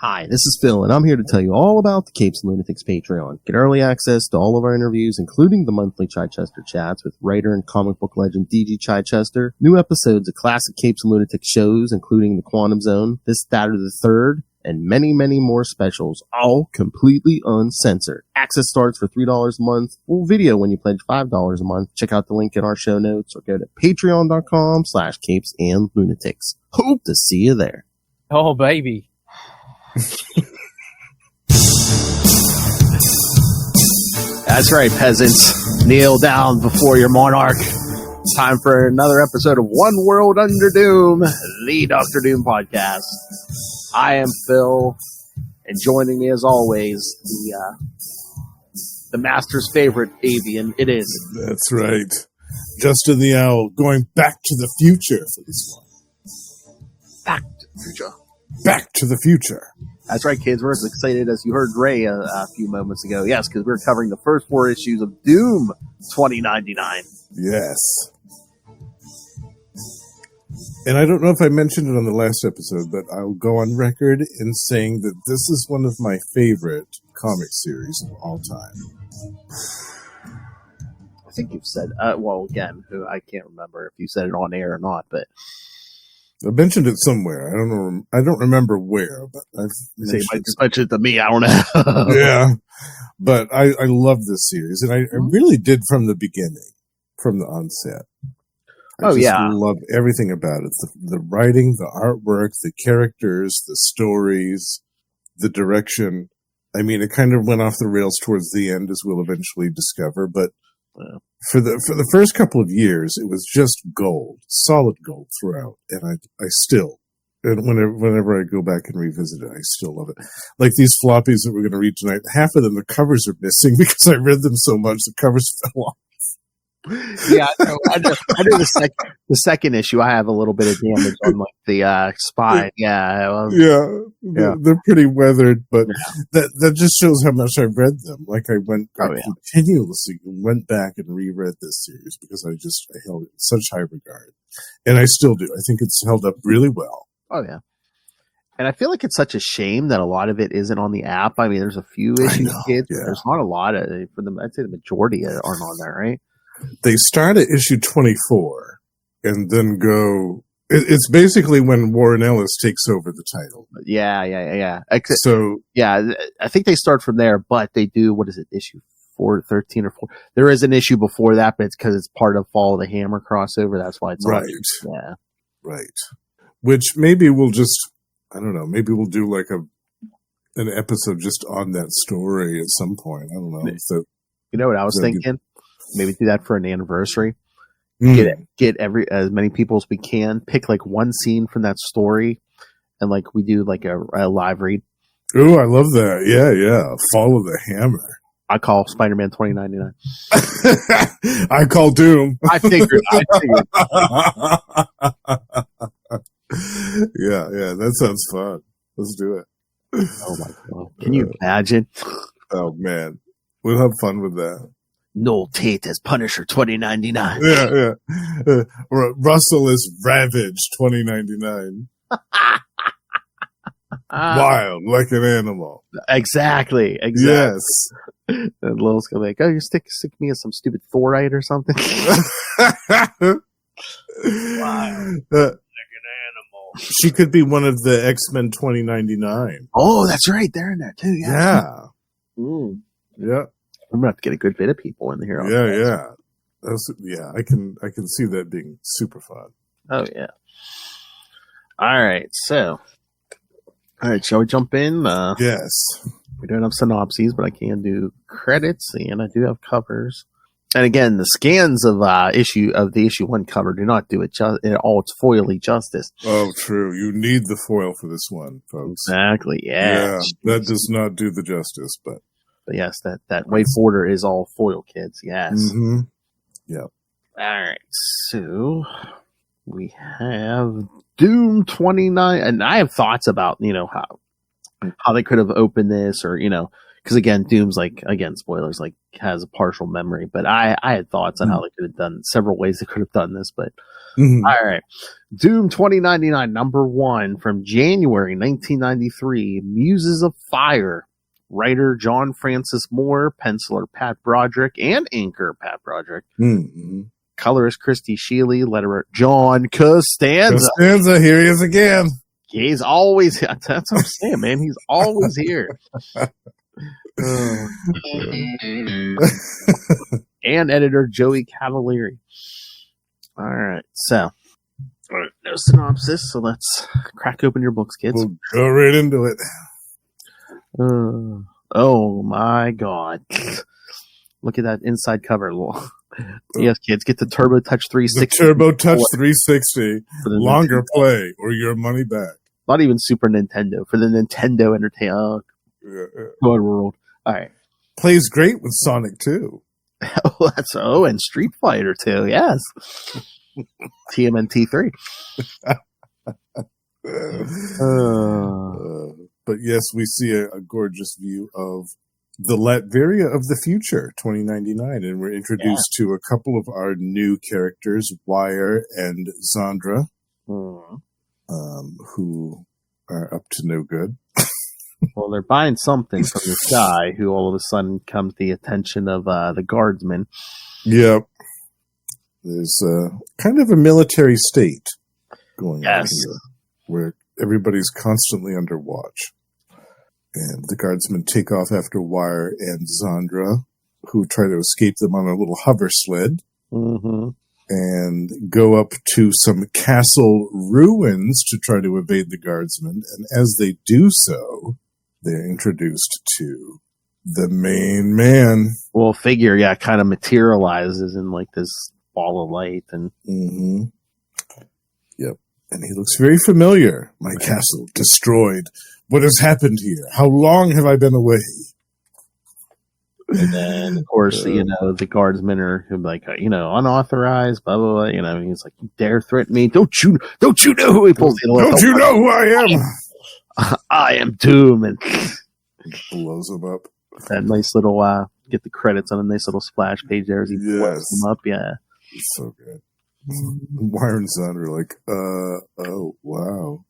Hi, this is Phil, and I'm here to tell you all about the Capes and Lunatics Patreon. Get early access to all of our interviews, including the monthly Chichester chats with writer and comic book legend D.G. Chichester, new episodes of classic Capes and Lunatics shows, including The Quantum Zone, This, That, or the Third, and many, many more specials, all completely uncensored. Access starts for $3 a month, full video when you pledge $5 a month. Check out the link in our show notes or go to patreon.com/CapesandLunatics. Hope to see you there. Oh, baby. That's right, peasants. Kneel down before your monarch. It's time for another episode of One World Under Doom, the Dr. Doom podcast. I am Phil, and joining me as always, the master's favorite avian. It is. That's right. Justin the Owl, going back to the future for this one. Back to the future. Back to the future. That's right, kids. We're as excited as you heard Ray a few moments ago. Yes, because we're covering the first 4 issues of Doom 2099. Yes. And I don't know if I mentioned it on the last episode, but I'll go on record in saying that this is one of my favorite comic series of all time. I think you've said, well, again, I can't remember if you said it on air or not, but I mentioned it somewhere. I don't remember where, but I've mentioned it. Just mentioned it to me. I don't know. Yeah, but I love this series, and I really did from the beginning, from the onset. I love everything about it. The writing, the artwork, the characters, the stories, the direction. I mean, it kind of went off the rails towards the end, as we'll eventually discover, but for the first couple of years, it was just gold, solid gold throughout, and I still, and whenever I go back and revisit it, I still love it. Like these floppies that we're going to read tonight, half of them, the covers are missing because I read them so much, the covers fell off. Yeah, I know the second issue. I have a little bit of damage on like the spine. They're pretty weathered, but that just shows how much I read them. Like I continuously went back and reread this series because I held it in such high regard, and I still do. I think it's held up really well. Oh yeah. And I feel like it's such a shame that a lot of it isn't on the app. I mean, there's a few issues, kids. Yeah. There's not a lot of for them. I'd say the majority aren't on there, right? They start at issue 24 and then go. It's basically when Warren Ellis takes over the title. Yeah. So I think they start from there, but they do. What is it? Issue 13 or 4. There is an issue before that, but it's because it's part of Fall of the Hammer crossover. That's why it's right. Yeah, right. Which maybe we'll just. I don't know. Maybe we'll do like an episode just on that story at some point. I don't know. So, you know what I was thinking? Maybe do that for an anniversary. Get as many people as we can. Pick like one scene from that story, and like we do like a live read. Ooh, I love that. Yeah. Follow the Hammer. I call Spider-Man 2099. I call Doom. I figured. Yeah. That sounds fun. Let's do it. Oh my God! Can you imagine? Oh man, we'll have fun with that. Noel Tate as Punisher 2099. Yeah. Russell is Ravage 2099. Wild, like an animal. Exactly. Yes. And Lil's gonna be like, "Oh, you stick me as some stupid Thorite or something." Wild. Like an animal. She could be one of the X-Men 2099. Oh, that's right. They're in there too. Yeah. Yeah. I'm gonna have to get a good bit of people in here. Yeah. I can see that being super fun. Oh yeah. All right, shall we jump in? Yes. We don't have synopses, but I can do credits, and I do have covers. And again, the scans of the issue 1 cover do not do it all its foily justice. Oh, true. You need the foil for this one, folks. Exactly. Yeah. That does not do the justice, but yes, that way border is all foil, kids. Yes. Mm-hmm. Yeah. All right. So we have Doom 29, and I have thoughts about how they could have opened this, or because again, Doom's like, again, spoilers, like has a partial memory, but I had thoughts on how they could have done several ways they could have done this, but all right. Doom 2099, number 1 from January 1993, Muses of Fire. Writer John Francis Moore, penciler Pat Broderick, and inker Pat Broderick. Colorist Christy Shealy, letterer John Costanza. Costanza, here he is again. He's always, that's what I'm saying, man. He's always here. And editor Joey Cavalieri. All right, so no synopsis, so let's crack open your books, kids. We'll go right into it. Oh my God. Look at that inside cover. Yes, kids, get the Turbo Touch 360. The Turbo Touch 360. Longer play or your money back. Not even Super Nintendo. For the Nintendo Entertainment World. All right. Plays great with Sonic 2. And Street Fighter 2, yes. TMNT 3. But yes, we see a gorgeous view of the Latveria of the future, 2099, and we're introduced to a couple of our new characters, Wire and Zandra, who are up to no good. Well, they're buying something from this guy who all of a sudden comes to the attention of the guardsmen. Yep. There's kind of a military state going on here, where everybody's constantly under watch. And the guardsmen take off after Wire and Zandra, who try to escape them on a little hover sled, and go up to some castle ruins to try to evade the guardsmen. And as they do so, they're introduced to the main man. Well, figure, kind of materializes in like this ball of light. And Yep. And he looks very familiar. My castle destroyed. What has happened here? How long have I been away? And then, of course, the guardsmen are like, unauthorized, blah, blah, blah. He's like, you dare threaten me? Don't you know who he pulls the Don't you know who I am? I am Doom. And blows him up. That nice little, get the credits on a nice little splash page there as he blows them up. Yeah. It's so good. Wire and Son are like, oh, wow.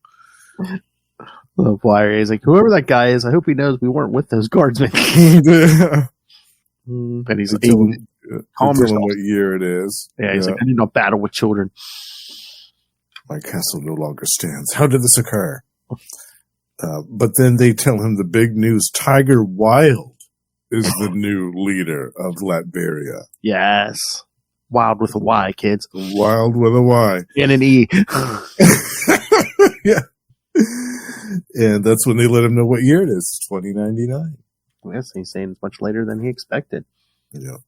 Wire is like, whoever that guy is, I hope he knows we weren't with those guardsmen. And he's like, calm yourself. What year it is. Yeah, he's like, I do not battle with children. My castle no longer stands. How did this occur? But then they tell him the big news. Tiger Wild is the new leader of Latveria. Yes. Wild with a Y, kids. Wild with a Y. And an E. Yeah. And that's when they let him know what year it is. It's 2099. Yes, he's saying it's much later than he expected. Yeah.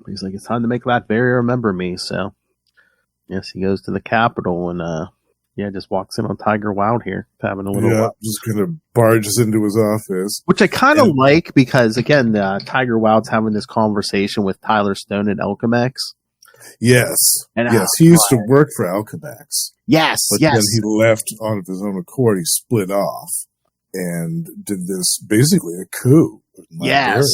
He's like, it's time to make Latveria remember me. So, yes, he goes to the capital and, just walks in on Tiger Wild here, having a little just kind of barges into his office. Which I kind of like because, again, Tiger Wild's having this conversation with Tyler Stone at Alchemax. Yes. He used to work for Alchemax. Yes. But then he left on his own accord. He split off and did this basically a coup. Yes.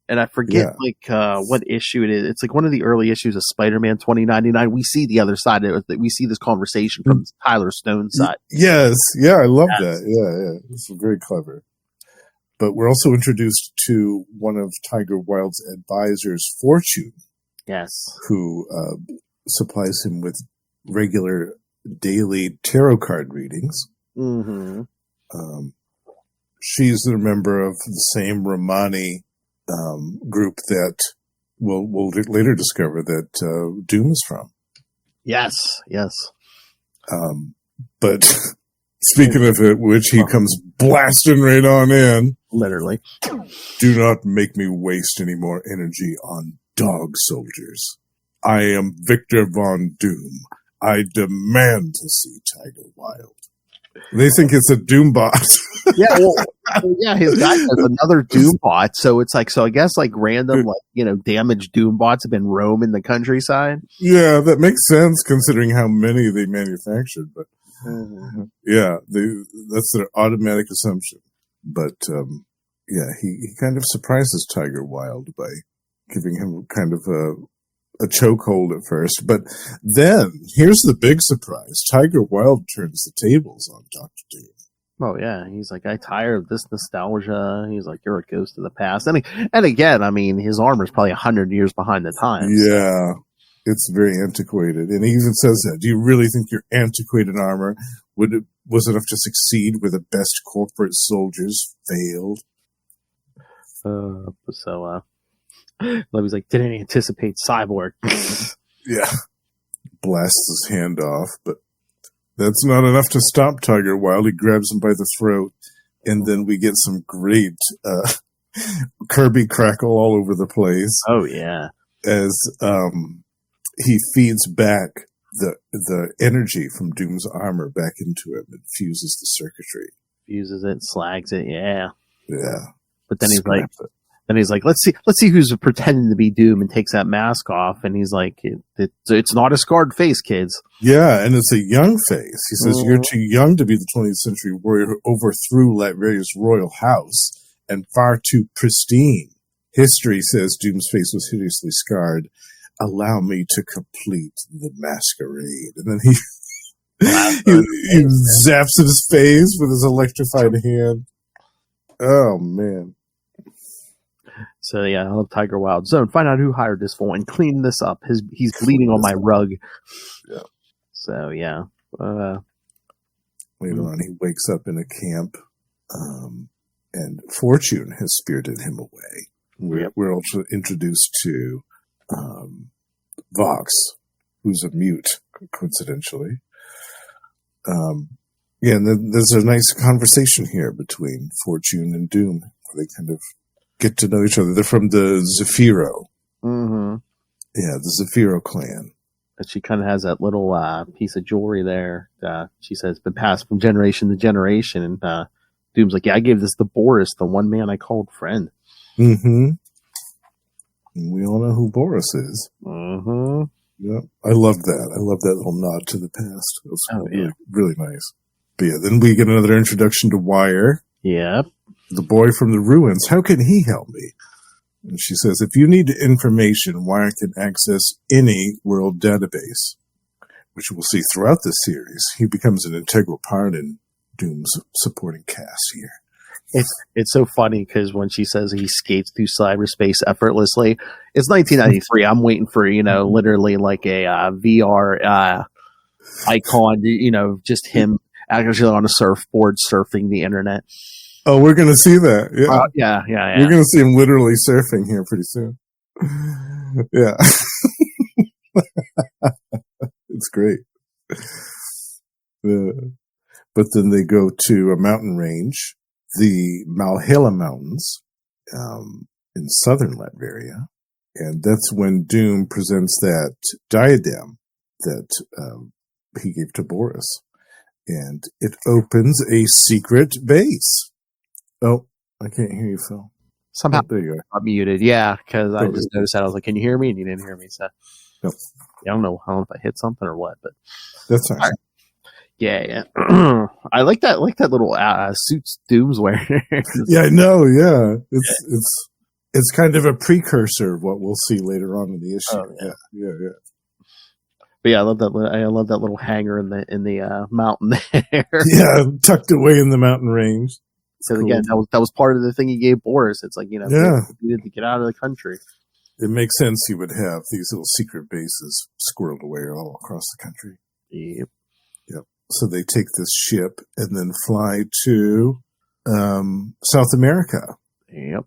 And I forget what issue it is. It's like one of the early issues of Spider-Man 2099. We see the other side of it. We see this conversation from Tyler Stone's side. Yes. Yeah, I love that. Yeah. It's very clever. But we're also introduced to one of Tiger Wild's advisors, Fortune. Yes. Who supplies him with regular daily tarot card readings. She's a member of the same Romani group that we'll later discover that Doom is from. Yes. But speaking of it, which he comes blasting right on in. Literally. Do not make me waste any more energy on dog soldiers. I am Victor Von Doom. I demand to see Tiger Wild. They think it's a Doombot. His guy has another Doombot. So it's like, I guess like random, damaged Doombots have been roaming the countryside. Yeah, that makes sense considering how many they manufactured. But that's their automatic assumption. But Yeah, he kind of surprises Tiger Wilde by giving him kind of a chokehold at first. But then, here's the big surprise. Tiger Wilde turns the tables on Dr. Doom. Oh, yeah. He's like, I tire of this nostalgia. He's like, you're a ghost of the past. And again, I mean, his armor's probably 100 years behind the times. Yeah, so. It's very antiquated. And he even says that. Do you really think your antiquated armor was enough to succeed where the best corporate soldiers failed? Levy's like, didn't anticipate Cyborg. Yeah. Blasts his hand off, but that's not enough to stop Tiger Wilde. He grabs him by the throat, and then we get some great Kirby crackle all over the place. Oh, yeah. As he feeds back the energy from Doom's armor back into him and fuses the circuitry. Fuses it, slags it, yeah. Yeah. But then he's like, let's see who's pretending to be Doom, and takes that mask off, and he's like, it's not a scarred face, kids. Yeah, and it's a young face. He says, you're too young to be the 20th century warrior who overthrew Latveria's royal house, and far too pristine. History says Doom's face was hideously scarred. Allow me to complete the masquerade. And then he zaps his face with his electrified hand. Oh, man. So, yeah, I love Tiger Wilde. Zone, find out who hired this fool and clean this up. He's bleeding on my rug. Yeah. So, yeah. Later on, he wakes up in a camp, and Fortune has spirited him away. We're also introduced to Vox, who's a mute, coincidentally. And then there's a nice conversation here between Fortune and Doom, where they kind of get to know each other. They're from the Zephyro. Mm-hmm. Yeah, the Zephyro clan. But she kind of has that little piece of jewelry there. She says it's been passed from generation to generation. And Doom's like, yeah, I gave this to Boris, the one man I called friend. Mm-hmm. And we all know who Boris is. Mm-hmm. Yeah, I love that. I love that little nod to the past. It was really nice. But yeah, then we get another introduction to Wire. Yep. The boy from the ruins. How can he help me? And she says, if you need information, Wire can access any world database, which we'll see throughout this series. He becomes an integral part in Doom's supporting cast here. It's so funny because when she says he skates through cyberspace effortlessly, it's 1993. I'm waiting for, literally like a VR icon, just him actually on a surfboard surfing the internet. Oh, we're going to see that. Yeah. Yeah. We're going to see him literally surfing here pretty soon. Yeah. It's great. But then they go to a mountain range, the Malhela Mountains, in southern Latveria. And that's when Doom presents that diadem that he gave to Boris. And it opens a secret base. Oh, I can't hear you, Phil. Somehow I'm muted. Yeah, because I just noticed that. I was like, can you hear me? And you didn't hear me. So nope. Yeah, I don't know if I hit something or what, but that's all right. Yeah. I like that little suits Doom's wearing. Yeah, I know. Yeah, it's kind of a precursor of what we'll see later on in the issue. Oh, yeah. But yeah, I love that little hangar in the mountain there. Yeah, tucked away in the mountain range. Because again, that was part of the thing he gave Boris. It's like, he needed to get out of the country. It makes sense he would have these little secret bases squirreled away all across the country. Yep. So they take this ship and then fly to South America. Yep.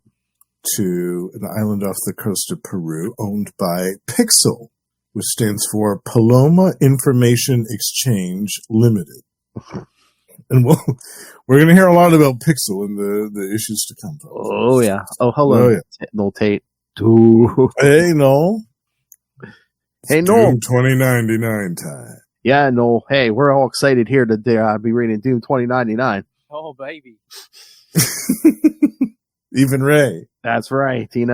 To an island off the coast of Peru owned by Pixel, which stands for Paloma Information Exchange Limited. And we're going to hear a lot about Pixel in the issues to come. Oh, yeah. Oh, hello, Noel Tate. Ooh. Hey, Noel. Hey, Noel. Doom 2099 time. Yeah, Noel. Hey, we're all excited here to be reading Doom 2099. Oh, baby. Even Ray. That's right. He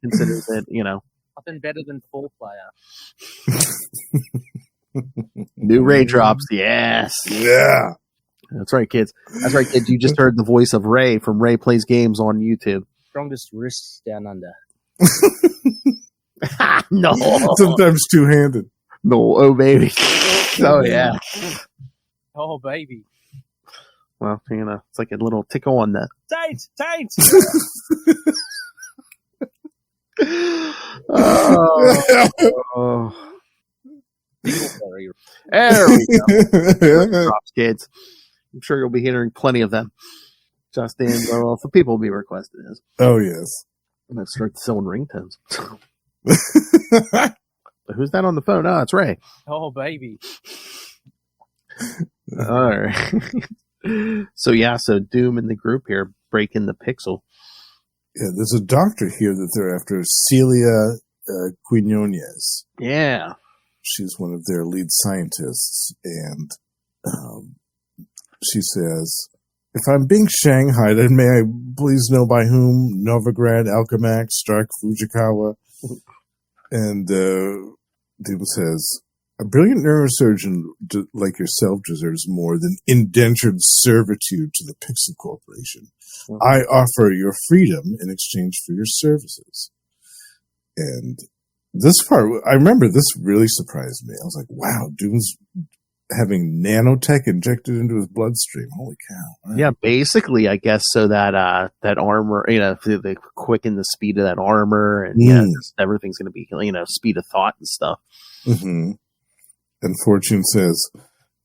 considers it, Nothing better than full player. New raindrops, yes. Yeah. That's right, kids. That's right, kids. You just heard the voice of Ray from Ray Plays Games on YouTube. Strongest wrists down under. No. Sometimes two-handed. No, oh baby. Oh yeah. Oh baby. Well, it's like a little tickle on the Tight. Oh. There we go. Drops, kids. I'm sure you'll be hearing plenty of them. Just in for people will be requested this. Oh yes. I'm gonna start selling ringtones. But who's that on the phone? Oh, it's Ray. Oh baby. All right. So Doom and the group here breaking the pixel. Yeah, there's a doctor here that they're after, Celia Quinones. Yeah. She's one of their lead scientists, and she says, if I'm being shanghaied, then may I please know by whom? Novigrad, Alchemax, Stark, Fujikawa? And Doom says, a brilliant neurosurgeon like yourself deserves more than indentured servitude to the Pixel Corporation. Mm-hmm. I offer your freedom in exchange for your services. And this part, I remember this really surprised me. I was like, wow, Doom's having nanotech injected into his bloodstream. Holy cow. Right. Yeah, basically, I guess, so that that armor, they quicken the speed of that armor, and everything's going to be, speed of thought and stuff. Mm-hmm. And Fortune says,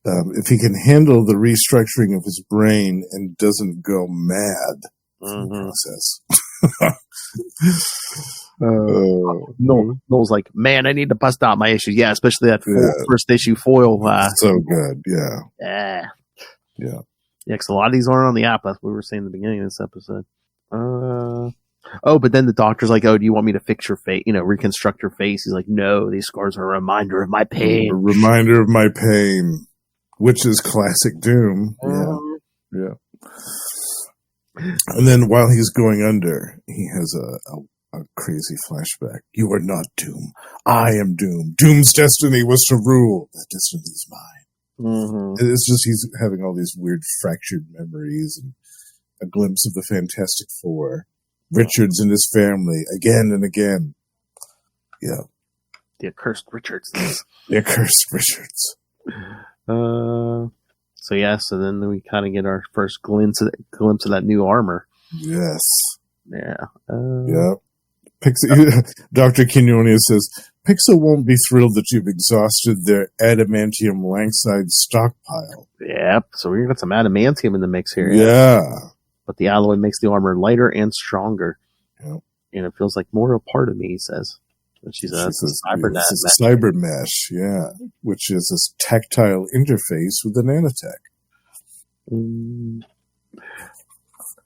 if he can handle the restructuring of his brain and doesn't go mad in the process. Noel's like, man, I need to bust out my issues. Yeah, especially that first issue foil. So good, yeah. Yeah, because a lot of these aren't on the app. That's what we were saying at the beginning of this episode. But then the doctor's like, oh, do you want me to fix your face? Reconstruct your face? He's like, no, these scars are a reminder of my pain. A reminder of my pain, which is classic Doom. Yeah. And then while he's going under, he has a crazy flashback. You are not Doom. I am Doom. Doom's destiny was to rule. That destiny is mine. Mm-hmm. It's just he's having all these weird fractured memories and a glimpse of the Fantastic Four. Richards and his family, again and again. Yeah. The accursed Richards. The accursed Richards. So then we kind of get our first glimpse of that new armor. Yes. Yeah. Dr. Quinones says, Pixel won't be thrilled that you've exhausted their adamantium langside stockpile. Yep. So we're going to get some adamantium in the mix here. Yeah. But the alloy makes the armor lighter and stronger. Yep. And it feels like more a part of me, he says. And she says, cyber mesh, yeah, which is this tactile interface with the nanotech.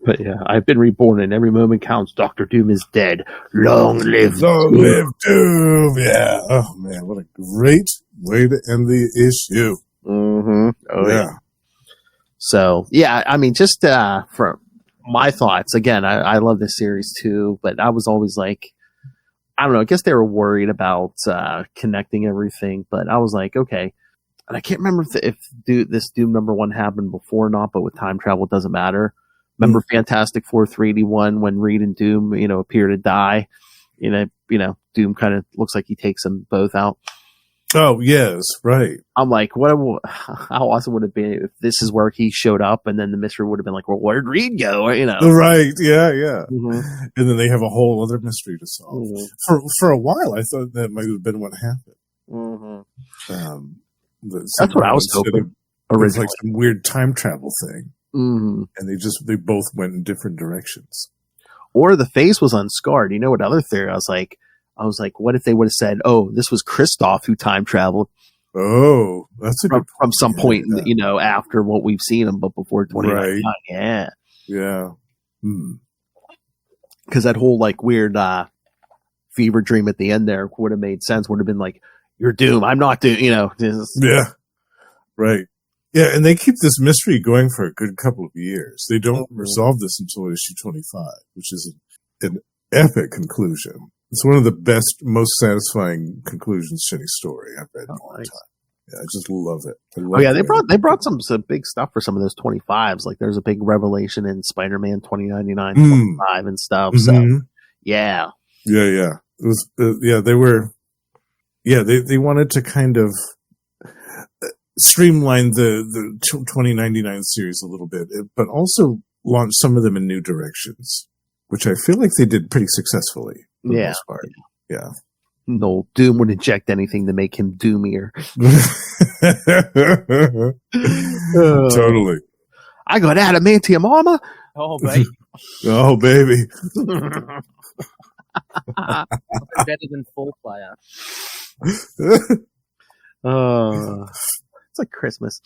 But yeah, I've been reborn and every moment counts. Dr. Doom is dead. Long live Doom. Yeah. Oh, man, what a great way to end the issue. Mm-hmm. Oh, yeah. So, yeah, I mean, just for my thoughts, again, I love this series too, but I was always like, I don't know, I guess they were worried about connecting everything, but I was like, okay. And I can't remember if this Doom number 1 happened before or not, but with time travel, it doesn't matter. Remember Fantastic Four 381 when Reed and Doom, appear to die? Doom kind of looks like he takes them both out. Oh, yes, right. I'm like, how awesome would it be if this is where he showed up and then the mystery would have been like, well, where'd Reed go? Right, yeah. Mm-hmm. And then they have a whole other mystery to solve. Mm-hmm. For a while, I thought that might have been what happened. Mm-hmm. That's what I was hoping. It was like some weird time travel thing. Mm-hmm. And they both went in different directions. Or the face was unscarred. You know what other theory? I was like, what if they would have said, oh, this was Christoph who time traveled? Oh, that's a good point. From some point, after what we've seen him, but before 2019. Right. Yeah. Yeah. Because that whole weird fever dream at the end there would have made sense. Would have been like, you're Doom. I'm not Doom. Yeah. Right. Yeah, and they keep this mystery going for a good couple of years. They don't resolve this until issue 25, which is an epic conclusion. It's one of the best, most satisfying conclusions to any story I've read in a long time. I just love it. They brought some big stuff for some of those 25s. Like there's a big revelation in Spider-Man 2099 25 and stuff. So yeah. It was they were they wanted to kind of streamline the 2099 series a little bit, but also launch some of them in new directions, which I feel like they did pretty successfully for the most part. Yeah. No, Doom would inject anything to make him doomier. Totally. I got adamantium armor. Oh, baby. Oh, baby. Better than full player. It's like Christmas.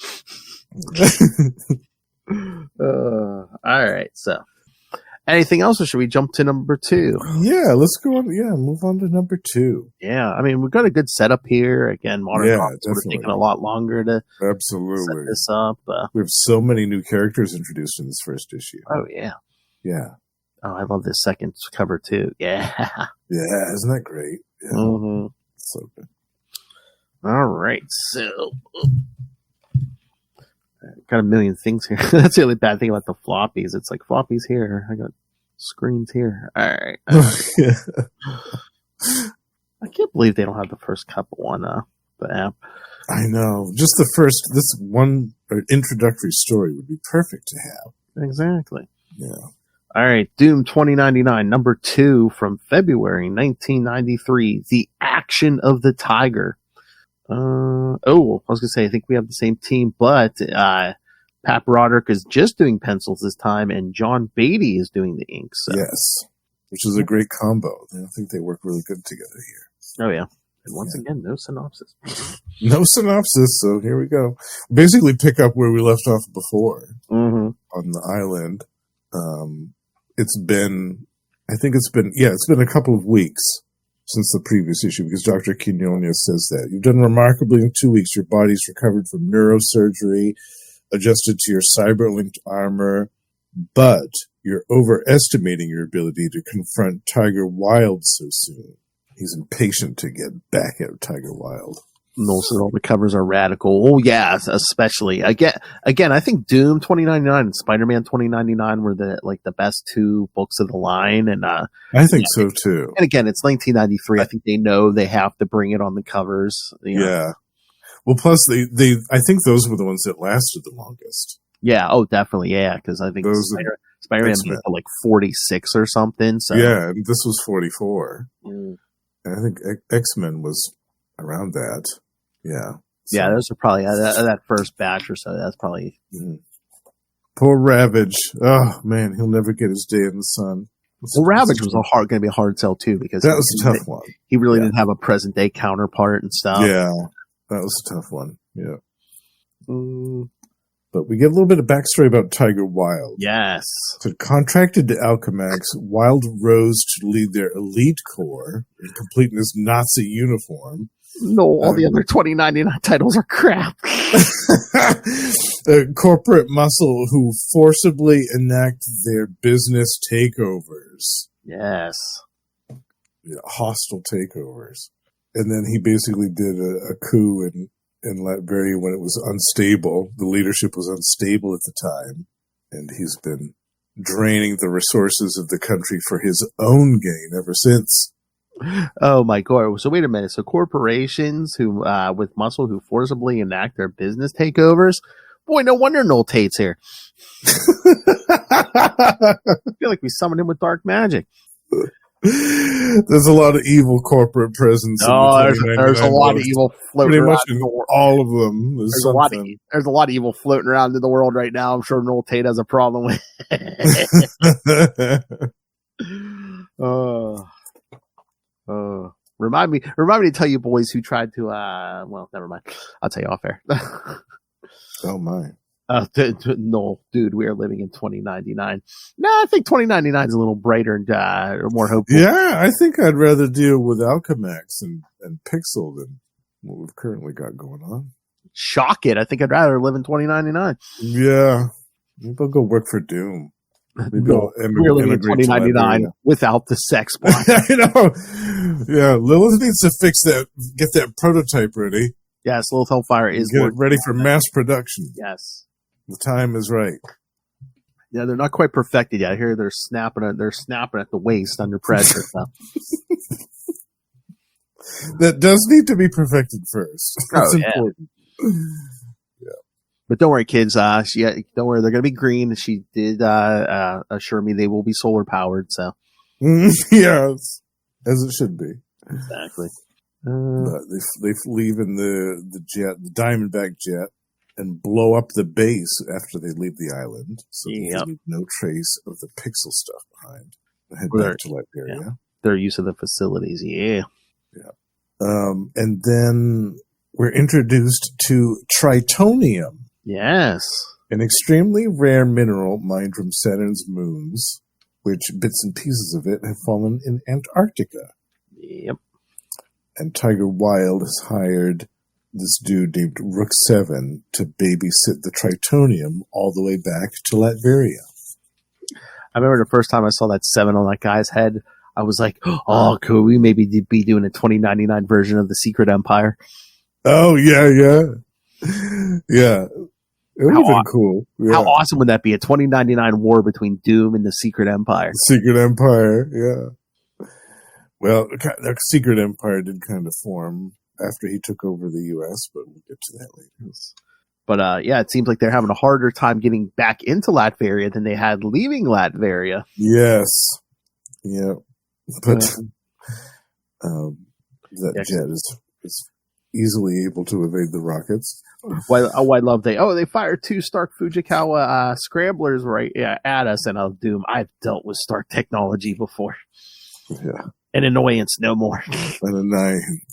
All right, so anything else, or should we jump to number 2? Yeah, let's go on. Yeah, move on to number 2. Yeah, I mean, we've got a good setup here. Again, Modern Comics would have taken a lot longer to set this up. We have so many new characters introduced in this first issue. Oh, yeah. Yeah. Oh, I love this second cover, too. Yeah. Yeah, isn't that great? Yeah. Mm-hmm. So good. All right, so got a million things here. That's the only bad thing about the floppies. It's like floppies here. I got screens here. All right. I can't believe they don't have the first couple on the app. I know. Just this one introductory story would be perfect to have. Exactly. Yeah. All right. Doom 2099, number 2 from February 1993. The Action of the Tiger. I was going to say, I think we have the same team, but Pat Broderick is just doing pencils this time, and John Beatty is doing the ink. So. Yes, which is a great combo. I think they work really good together here. Oh, yeah. And once again, no synopsis. No synopsis, so here we go. Basically pick up where we left off before on the island. It's been a couple of weeks since the previous issue, because Dr. Quinones says that you've done remarkably in 2 weeks. Your body's recovered from neurosurgery, adjusted to your cyber-linked armor, but you're overestimating your ability to confront Tiger Wilde so soon. He's impatient to get back at Tiger Wilde. Most of all the covers are radical. Oh, yeah, especially. Again, I think Doom 2099 and Spider-Man 2099 were the best 2 books of the line. And I think so, too. And again, it's 1993. I think they know they have to bring it on the covers. Yeah. Well, plus, I think those were the ones that lasted the longest. Yeah, oh, definitely, yeah, because I think Spider-Man made it to 46 or something. So. Yeah, and this was 44. And I think X-Men was around that. Yeah. So. Yeah, those are probably that first batch or so. That's probably poor Ravage. Oh man, he'll never get his day in the sun. Well, Ravage was going to be a hard sell too, because that was a tough one. He really didn't have a present day counterpart and stuff. Yeah, that was a tough one. Yeah. But we get a little bit of backstory about Tiger Wilde. Yes. So contracted to Alchemax, Wilde rose to lead their elite corps in completing his Nazi uniform. No, all the other 2099 titles are crap. A corporate muscle who forcibly enact their business takeovers. Yes. Yeah, hostile takeovers. And then he basically did a coup in Latveria when it was unstable. The leadership was unstable at the time. And he's been draining the resources of the country for his own gain ever since. Oh my God! So wait a minute. So corporations who, with muscle, who forcibly enact their business takeovers. Boy, no wonder Noel Tate's here. I feel like we summoned him with dark magic. There's a lot of evil corporate presence. Oh, there's a lot of evil floating around. Pretty much in all of them. There's a lot of evil floating around in the world right now. I'm sure Noel Tate has a problem with it. Remind me to tell you boys who tried to, well, never mind. I'll tell you off air. Oh my. No, dude, we are living in 2099. No, I think 2099 is a little brighter and more hopeful. Yeah, I think I'd rather deal with Alchemax and Pixel than what we've currently got going on. Shock it. I think I'd rather live in 2099. Yeah. Maybe I'll go work for Doom. No, we're living in 2099 without the sex block. I know. Yeah, Lilith needs to fix that, get that prototype ready. Yes, Little Hellfire is Get it ready for mass production. Yes. The time is right. Yeah, they're not quite perfected yet. I hear they're snapping at the waist under pressure. So. That does need to be perfected first. That's important. Yeah. But don't worry, kids. Don't worry. They're going to be green. She did assure me they will be solar powered. So. Yes, as it should be. Exactly. But they leave in the jet, the Diamondback jet, and blow up the base after they leave the island, so they leave no trace of the Pixel stuff behind. And head back to Latveria. Yeah. Their use of the facilities, yeah. And then we're introduced to tritonium. Yes. An extremely rare mineral mined from Saturn's moons, which bits and pieces of it have fallen in Antarctica. Yep. And Tiger Wilde has hired this dude named Rook 7 to babysit the tritonium all the way back to Latveria. I remember the first time I saw that 7 on that guy's head, I was like, oh, could we maybe be doing a 2099 version of the Secret Empire? Oh, yeah. Yeah. It would have been cool. Yeah. How awesome would that be? A 2099 war between Doom and the Secret Empire. Secret Empire, yeah. Well, the Secret Empire did kind of form after he took over the U.S., but we'll get to that later. But, it seems like they're having a harder time getting back into Latveria than they had leaving Latveria. Yes. Yeah. But that jet is easily able to evade the rockets. I love they fired 2 Stark Fujikawa scramblers at us, and Doom. I've dealt with Stark technology before. Yeah. An annoyance, no more. An annoyance.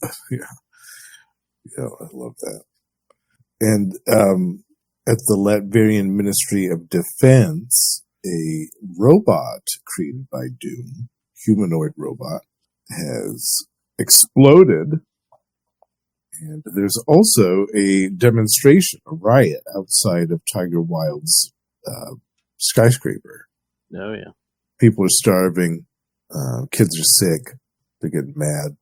Yeah, I love that. And at the Latvian Ministry of Defense, a robot created by Doom, humanoid robot, has exploded. And there's also a demonstration, a riot outside of Tiger Wilde's skyscraper. Oh, yeah. People are starving. Kids are sick. They're getting mad.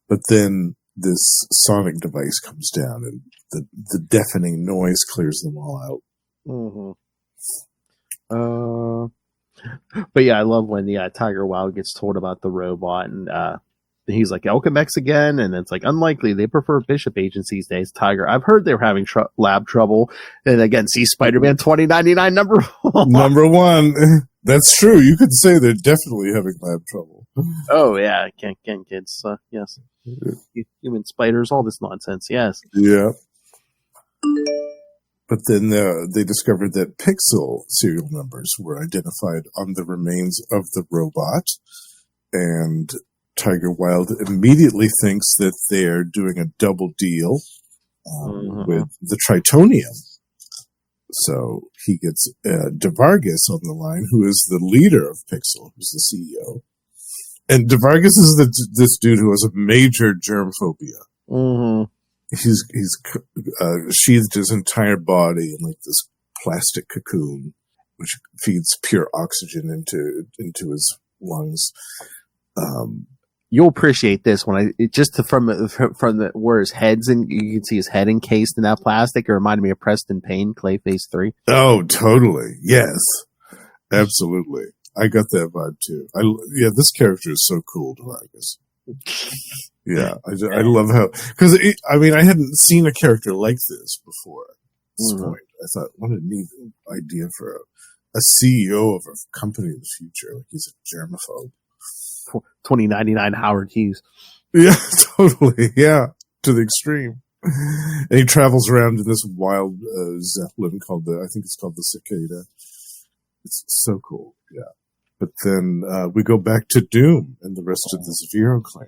But then this sonic device comes down and the deafening noise clears them all out. Mm-hmm. But yeah, I love when the Tiger Wilde gets told about the robot, and he's like, Alchemex again, and it's like, unlikely. They prefer Bishop agents these days, Tiger. I've heard they were having lab trouble. And again, see Spider-Man 2099 number 1. Number 1. That's true. You could say they're definitely having lab trouble. Oh, yeah. Can't kids. Yes. Human spiders, all this nonsense. Yes. Yeah. But then they discovered that Pixel serial numbers were identified on the remains of the robot. And Tiger Wilde immediately thinks that they're doing a double deal with the tritonium. So he gets DeVargas on the line, who is the leader of Pixel, who's the CEO. And DeVargas is this dude who has a major germ phobia. Mm-hmm. He's sheathed his entire body in like this plastic cocoon, which feeds pure oxygen into his lungs. You'll appreciate this when from where his head's in, you can see his head encased in that plastic. It reminded me of Preston Payne, Clayface 3. Oh, totally. Yes, absolutely. I got that vibe too. This character is so cool, DeVargas. Yeah, I love how, because I hadn't seen a character like this before at this point. I thought, what a neat idea for a CEO of a company in the future. Like, he's a germaphobe. 2099 Howard Hughes. Yeah, totally. Yeah, to the extreme. And he travels around in this wild Zeppelin I think it's called the Cicada. It's so cool. Yeah. But then we go back to Doom and the rest of the Zero clan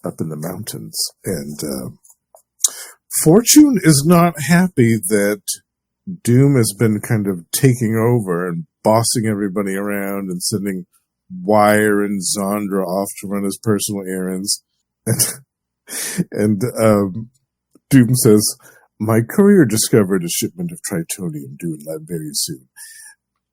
up in the mountains. And Fortune is not happy that Doom has been kind of taking over and bossing everybody around and sending Wire and Zondra off to run his personal errands. And Doom says, my courier discovered a shipment of tritonium due in Latveria soon.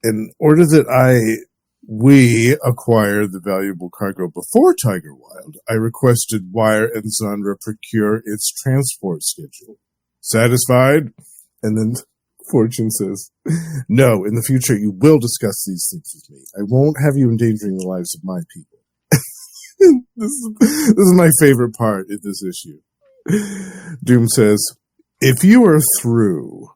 In order that I We acquired the valuable cargo before Tiger Wild. I requested Wire and Zandra procure its transport schedule. Satisfied? And then Fortune says, no, in the future you will discuss these things with me. I won't have you endangering the lives of my people. This is my favorite part in this issue. Doom says, if you are through,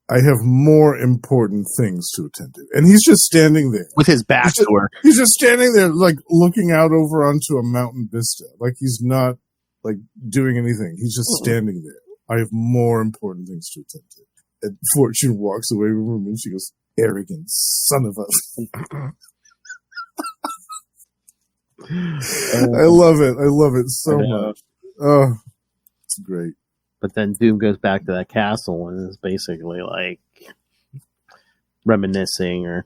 I have more important things to attend to. And he's just standing there. With his back to her. He's just standing there, like, looking out over onto a mountain vista. Like, he's not, like, doing anything. He's just standing there. I have more important things to attend to. And Fortune walks away from him and she goes, arrogant son of a... I love it. I love it so much. Oh, it's great. But then Doom goes back to that castle and is basically like reminiscing or,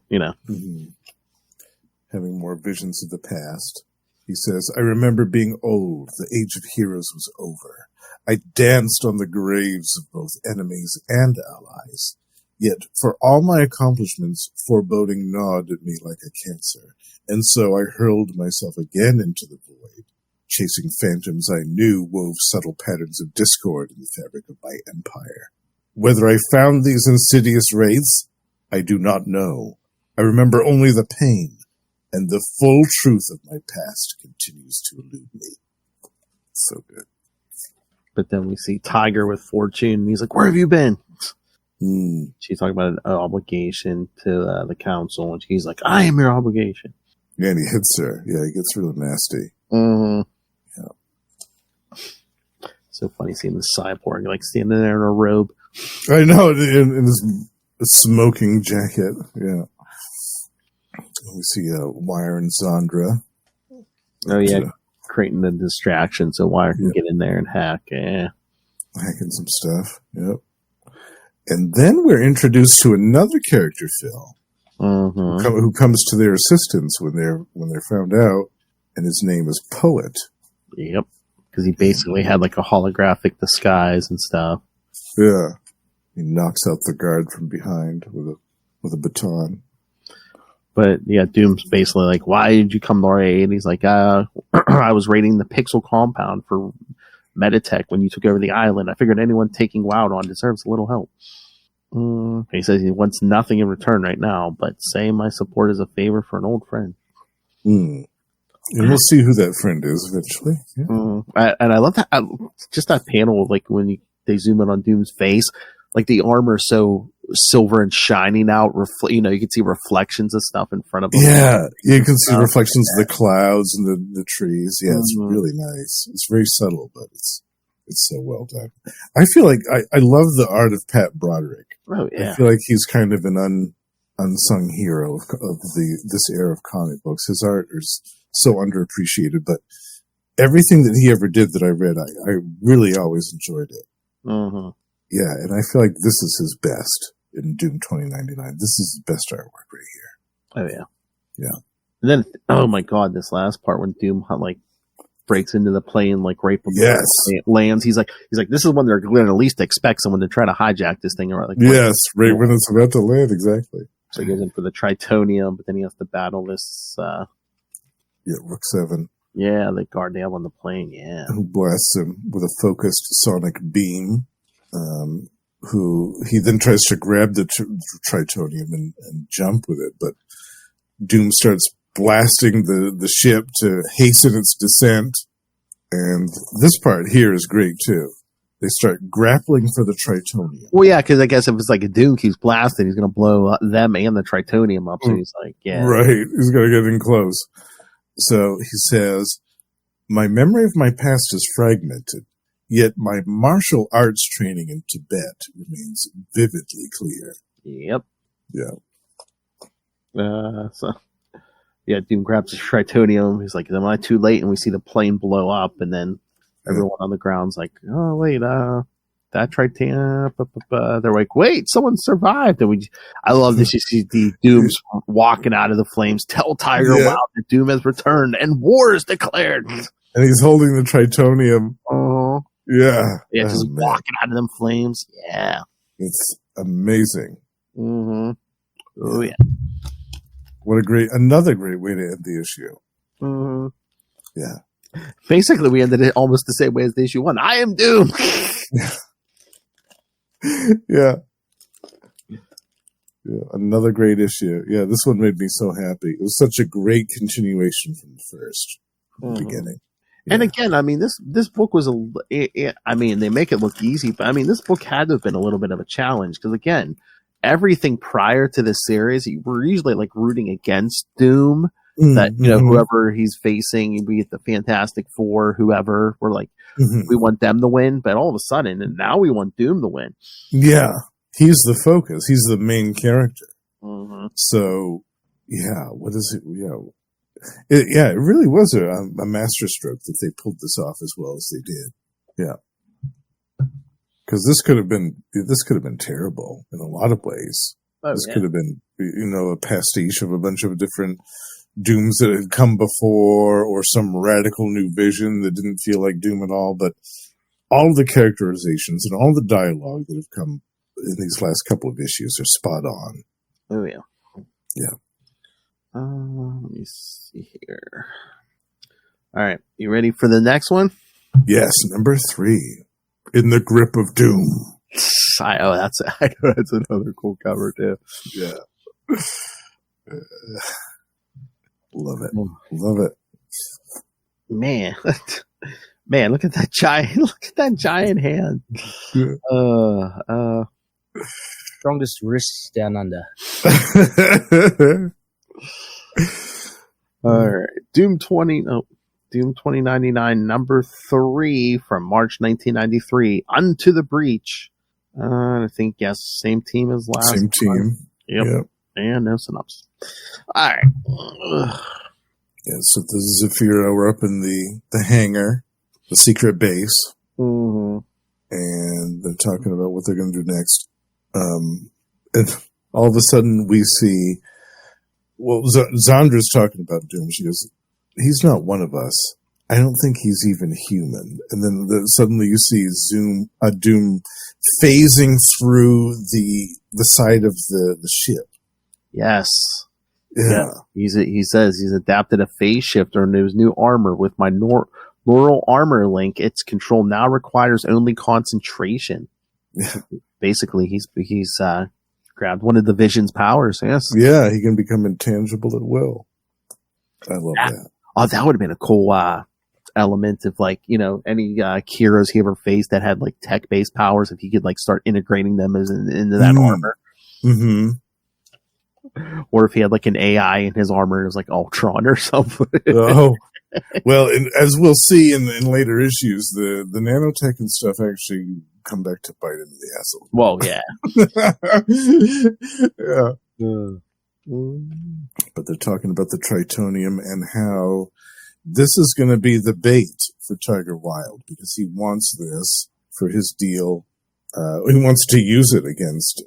having more visions of the past. He says, I remember being old. The age of heroes was over. I danced on the graves of both enemies and allies. Yet, for all my accomplishments, foreboding gnawed at me like a cancer. And so I hurled myself again into the void. Chasing phantoms I knew wove subtle patterns of discord in the fabric of my empire. Whether I found these insidious wraiths, I do not know. I remember only the pain, and the full truth of my past continues to elude me. So good. But then we see Tiger with Fortune, and he's like, where have you been? She's talking about an obligation to the council, and he's like, I am your obligation. Yeah, and he hits her. Yeah, he gets really nasty. Mm-hmm. Yeah. So funny seeing the cyborg like standing there in a robe. I know, in his smoking jacket. Yeah. We see Wire and Zandra. Oh yeah, creating the distraction so Wire can get in there and hack. Yeah, hacking some stuff. Yep. And then we're introduced to another character, Phil, who comes to their assistance when they're found out, and his name is Poet. Yep, because he basically had like a holographic disguise and stuff. Yeah, he knocks out the guard from behind with a baton. But yeah, Doom's basically like, "Why did you come to our aid?" And he's like, "I was raiding the Pixel compound for Meditech when you took over the island. I figured anyone taking Wild on deserves a little help." He says he wants nothing in return right now, but say my support is a favor for an old friend. And we'll see who that friend is eventually. Yeah. And I love that, just that panel, like when they zoom in on Doom's face, like the armor is so silver and shining out. You can see reflections of stuff in front of him. Yeah, you can see reflections of the clouds and the trees. Yeah, it's really nice. It's very subtle, but it's so well done. I feel like I love the art of Pat Broderick. Oh yeah, I feel like he's kind of an unsung hero of this era of comic books. His art is so underappreciated, but everything that he ever did that I read, I really always enjoyed it. Yeah, and I feel like this is his best in Doom 2099. This is his best artwork right here. Oh yeah, yeah. And then, oh my god, this last part when Doom breaks into the plane right before it lands. He's like, this is when they're going to at least expect someone to try to hijack this thing. Or right when it's about to land, exactly. So he goes in for the Tritonium, but then he has to battle this. Rook 7. Yeah, the guard they have on the plane. Yeah, who blasts him with a focused sonic beam. Who he then tries to grab the Tritonium and jump with it, but Doom starts blasting the ship to hasten its descent. And this part here is great too. They start grappling for the Tritonium. Well, yeah, because I guess if it's like a Doom keeps blasting, he's going to blow them and the Tritonium up. So he's like, yeah. Right. He's going to get in close. So he says, my memory of my past is fragmented, yet my martial arts training in Tibet remains vividly clear. Yep. Yeah. Yeah, Doom grabs the Tritonium. He's like, am I too late? And we see the plane blow up, and then everyone on the ground's like, oh, wait, that Tritonium. They're like, wait, someone survived. And I love this. You see the Doom's walking out of the flames. Tell Tiger Wild that Doom has returned, and war is declared. And he's holding the Tritonium. Oh. Yeah. Yeah, just walking out of them flames. Yeah. It's amazing. Oh, yeah. Another great way to end the issue. Mm-hmm. Yeah. Basically, we ended it almost the same way as the issue 1. I am Doom. Yeah. Yeah, another great issue. Yeah, this one made me so happy. It was such a great continuation from the first, from the beginning. Yeah. And again, I mean, this book was I mean, they make it look easy, but I mean, this book had to have been a little bit of a challenge because again, everything prior to this series, we're usually like rooting against Doom. That whoever he's facing, be it the Fantastic Four, whoever, we're like, we want them to win, but all of a sudden, and now we want Doom to win. Yeah. He's the focus. He's the main character. Mm-hmm. So, yeah, what is it? It really was a masterstroke that they pulled this off as well as they did. Yeah, because this could have been terrible in a lot of ways. This could have been, a pastiche of a bunch of different Dooms that had come before, or some radical new vision that didn't feel like Doom at all. But all the characterizations and all the dialogue that have come in these last couple of issues are spot on. Oh yeah, yeah. Let me see here. All right, you ready for the next one? Yes, number 3, In the Grip of Doom. I know that's another cool cover too. Yeah, love it, love it. Man, look at that giant hand. Yeah. Strongest wrists down under. All right, Doom 2099 number 3 from March 1993. Unto the Breach. I think same team as last. Same team. Yep. And no synopsis. All right. Yeah, so the Zafira are up in the hangar, the secret base, and they're talking about what they're going to do next. And all of a sudden we see, Zandra's talking about Doom. She goes, he's not one of us. I don't think he's even human. And then suddenly you see Doom phasing through the side of the ship. Yes. Yeah. He says he's adapted a phase shifter into his new armor with my neural armor link. Its control now requires only concentration. Yeah. Basically, he's grabbed one of the Vision's powers. Yes. Yeah, he can become intangible at will. I love that. Oh, that would have been a cool element of any heroes he ever faced that had like tech-based powers. If he could start integrating them into that armor. Mm-hmm. Or if he had like an AI in his armor, it was like Ultron or something. Oh, well, as we'll see in later issues, the nanotech and stuff actually come back to bite into the ass. Well, yeah. Yeah. But they're talking about the Tritonium and how this is going to be the bait for Tiger Wilde because he wants this for his deal. He wants to use it against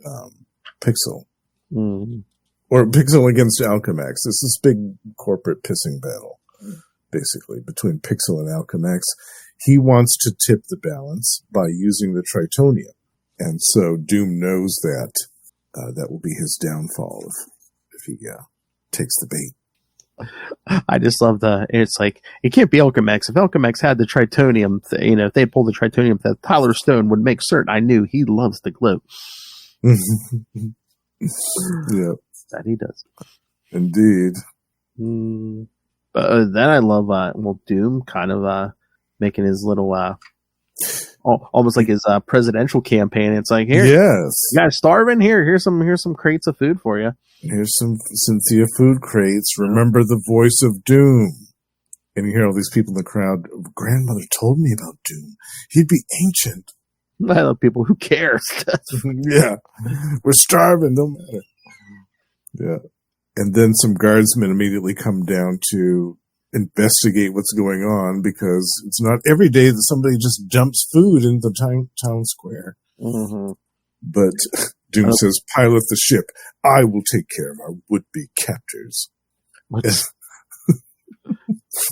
Pixel. Mm. Or Pixel against Alchemax. This is big corporate pissing battle, basically, between Pixel and Alchemax. He wants to tip the balance by using the Tritonium. And so Doom knows that that will be his downfall if he takes the bait. I just love it's like, it can't be Alchemax. If Alchemax had the Tritonium, if they pulled the Tritonium, that Tyler Stone would make certain I knew he loves the glue. Yeah. That he does. Indeed. But then I love Doom kind of making his little almost like his presidential campaign. It's like, here, yes, you guys starving? Here's some crates of food for you. Here's some Cynthia food crates. Remember the voice of Doom. And you hear all these people in the crowd. Grandmother told me about Doom. He'd be ancient. I love people. Who cares? Yeah, we're starving. No matter. Yeah. And then some guardsmen immediately come down to investigate what's going on because it's not every day that somebody just dumps food in the town square. Mm-hmm. But Doom says, pilot the ship. I will take care of our would-be captors.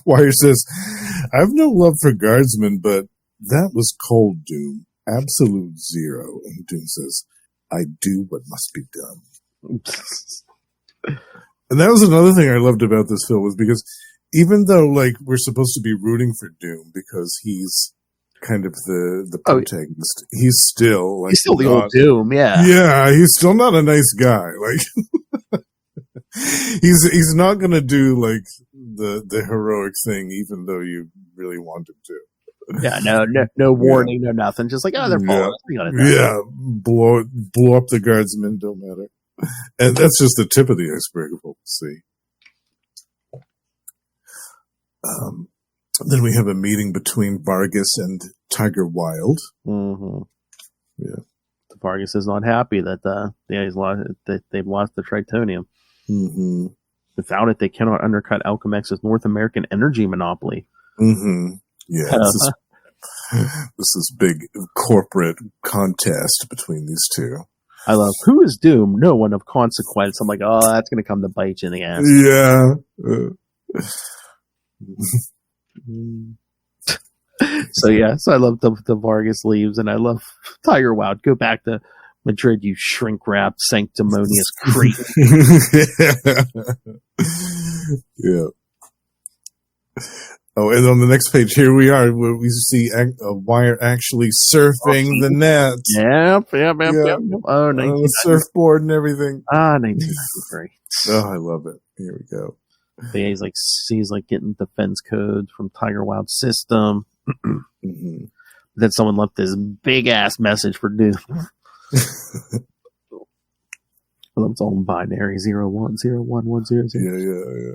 Wire says, I have no love for guardsmen, but that was cold, Doom. Absolute zero. And Doom says, I do what must be done. And that was another thing I loved about this film, was because even though, like, we're supposed to be rooting for Doom because he's kind of the protagonist, he's still like, he's still the old Doom, yeah, he's still not a nice guy. Like, he's not going to do like the heroic thing, even though you really want him to. Yeah, no warning, no nothing. Just like, oh, they're following us. Yeah, blow up the guardsmen, don't matter. And that's just the tip of the iceberg of what we'll see. Then we have a meeting between Vargas and Tiger Wilde. Mm-hmm. Yeah, Vargas is not happy that they've lost the Tritonium. Mm-hmm. Without it, they cannot undercut Alchemex's North American energy monopoly. Mm-hmm. Yeah, this is big corporate contest between these two. I love, who is Doom? No one of consequence. I'm like, oh, that's going to come to bite you in the ass. Yeah. So I love the Vargas leaves, and I love Tiger Wilde. Go back to Madrid, you shrink-wrapped, sanctimonious creep. Yeah. Oh, and on the next page, here we are, where we see a wire actually surfing the net. Yep. Oh, the surfboard and everything. 1993. Oh, I love it. Here we go. Yeah, he's like getting defense codes from Tiger Wild's system. Mm-hmm. Then someone left this big ass message for Doom. Well, it's all binary 010110. Yeah.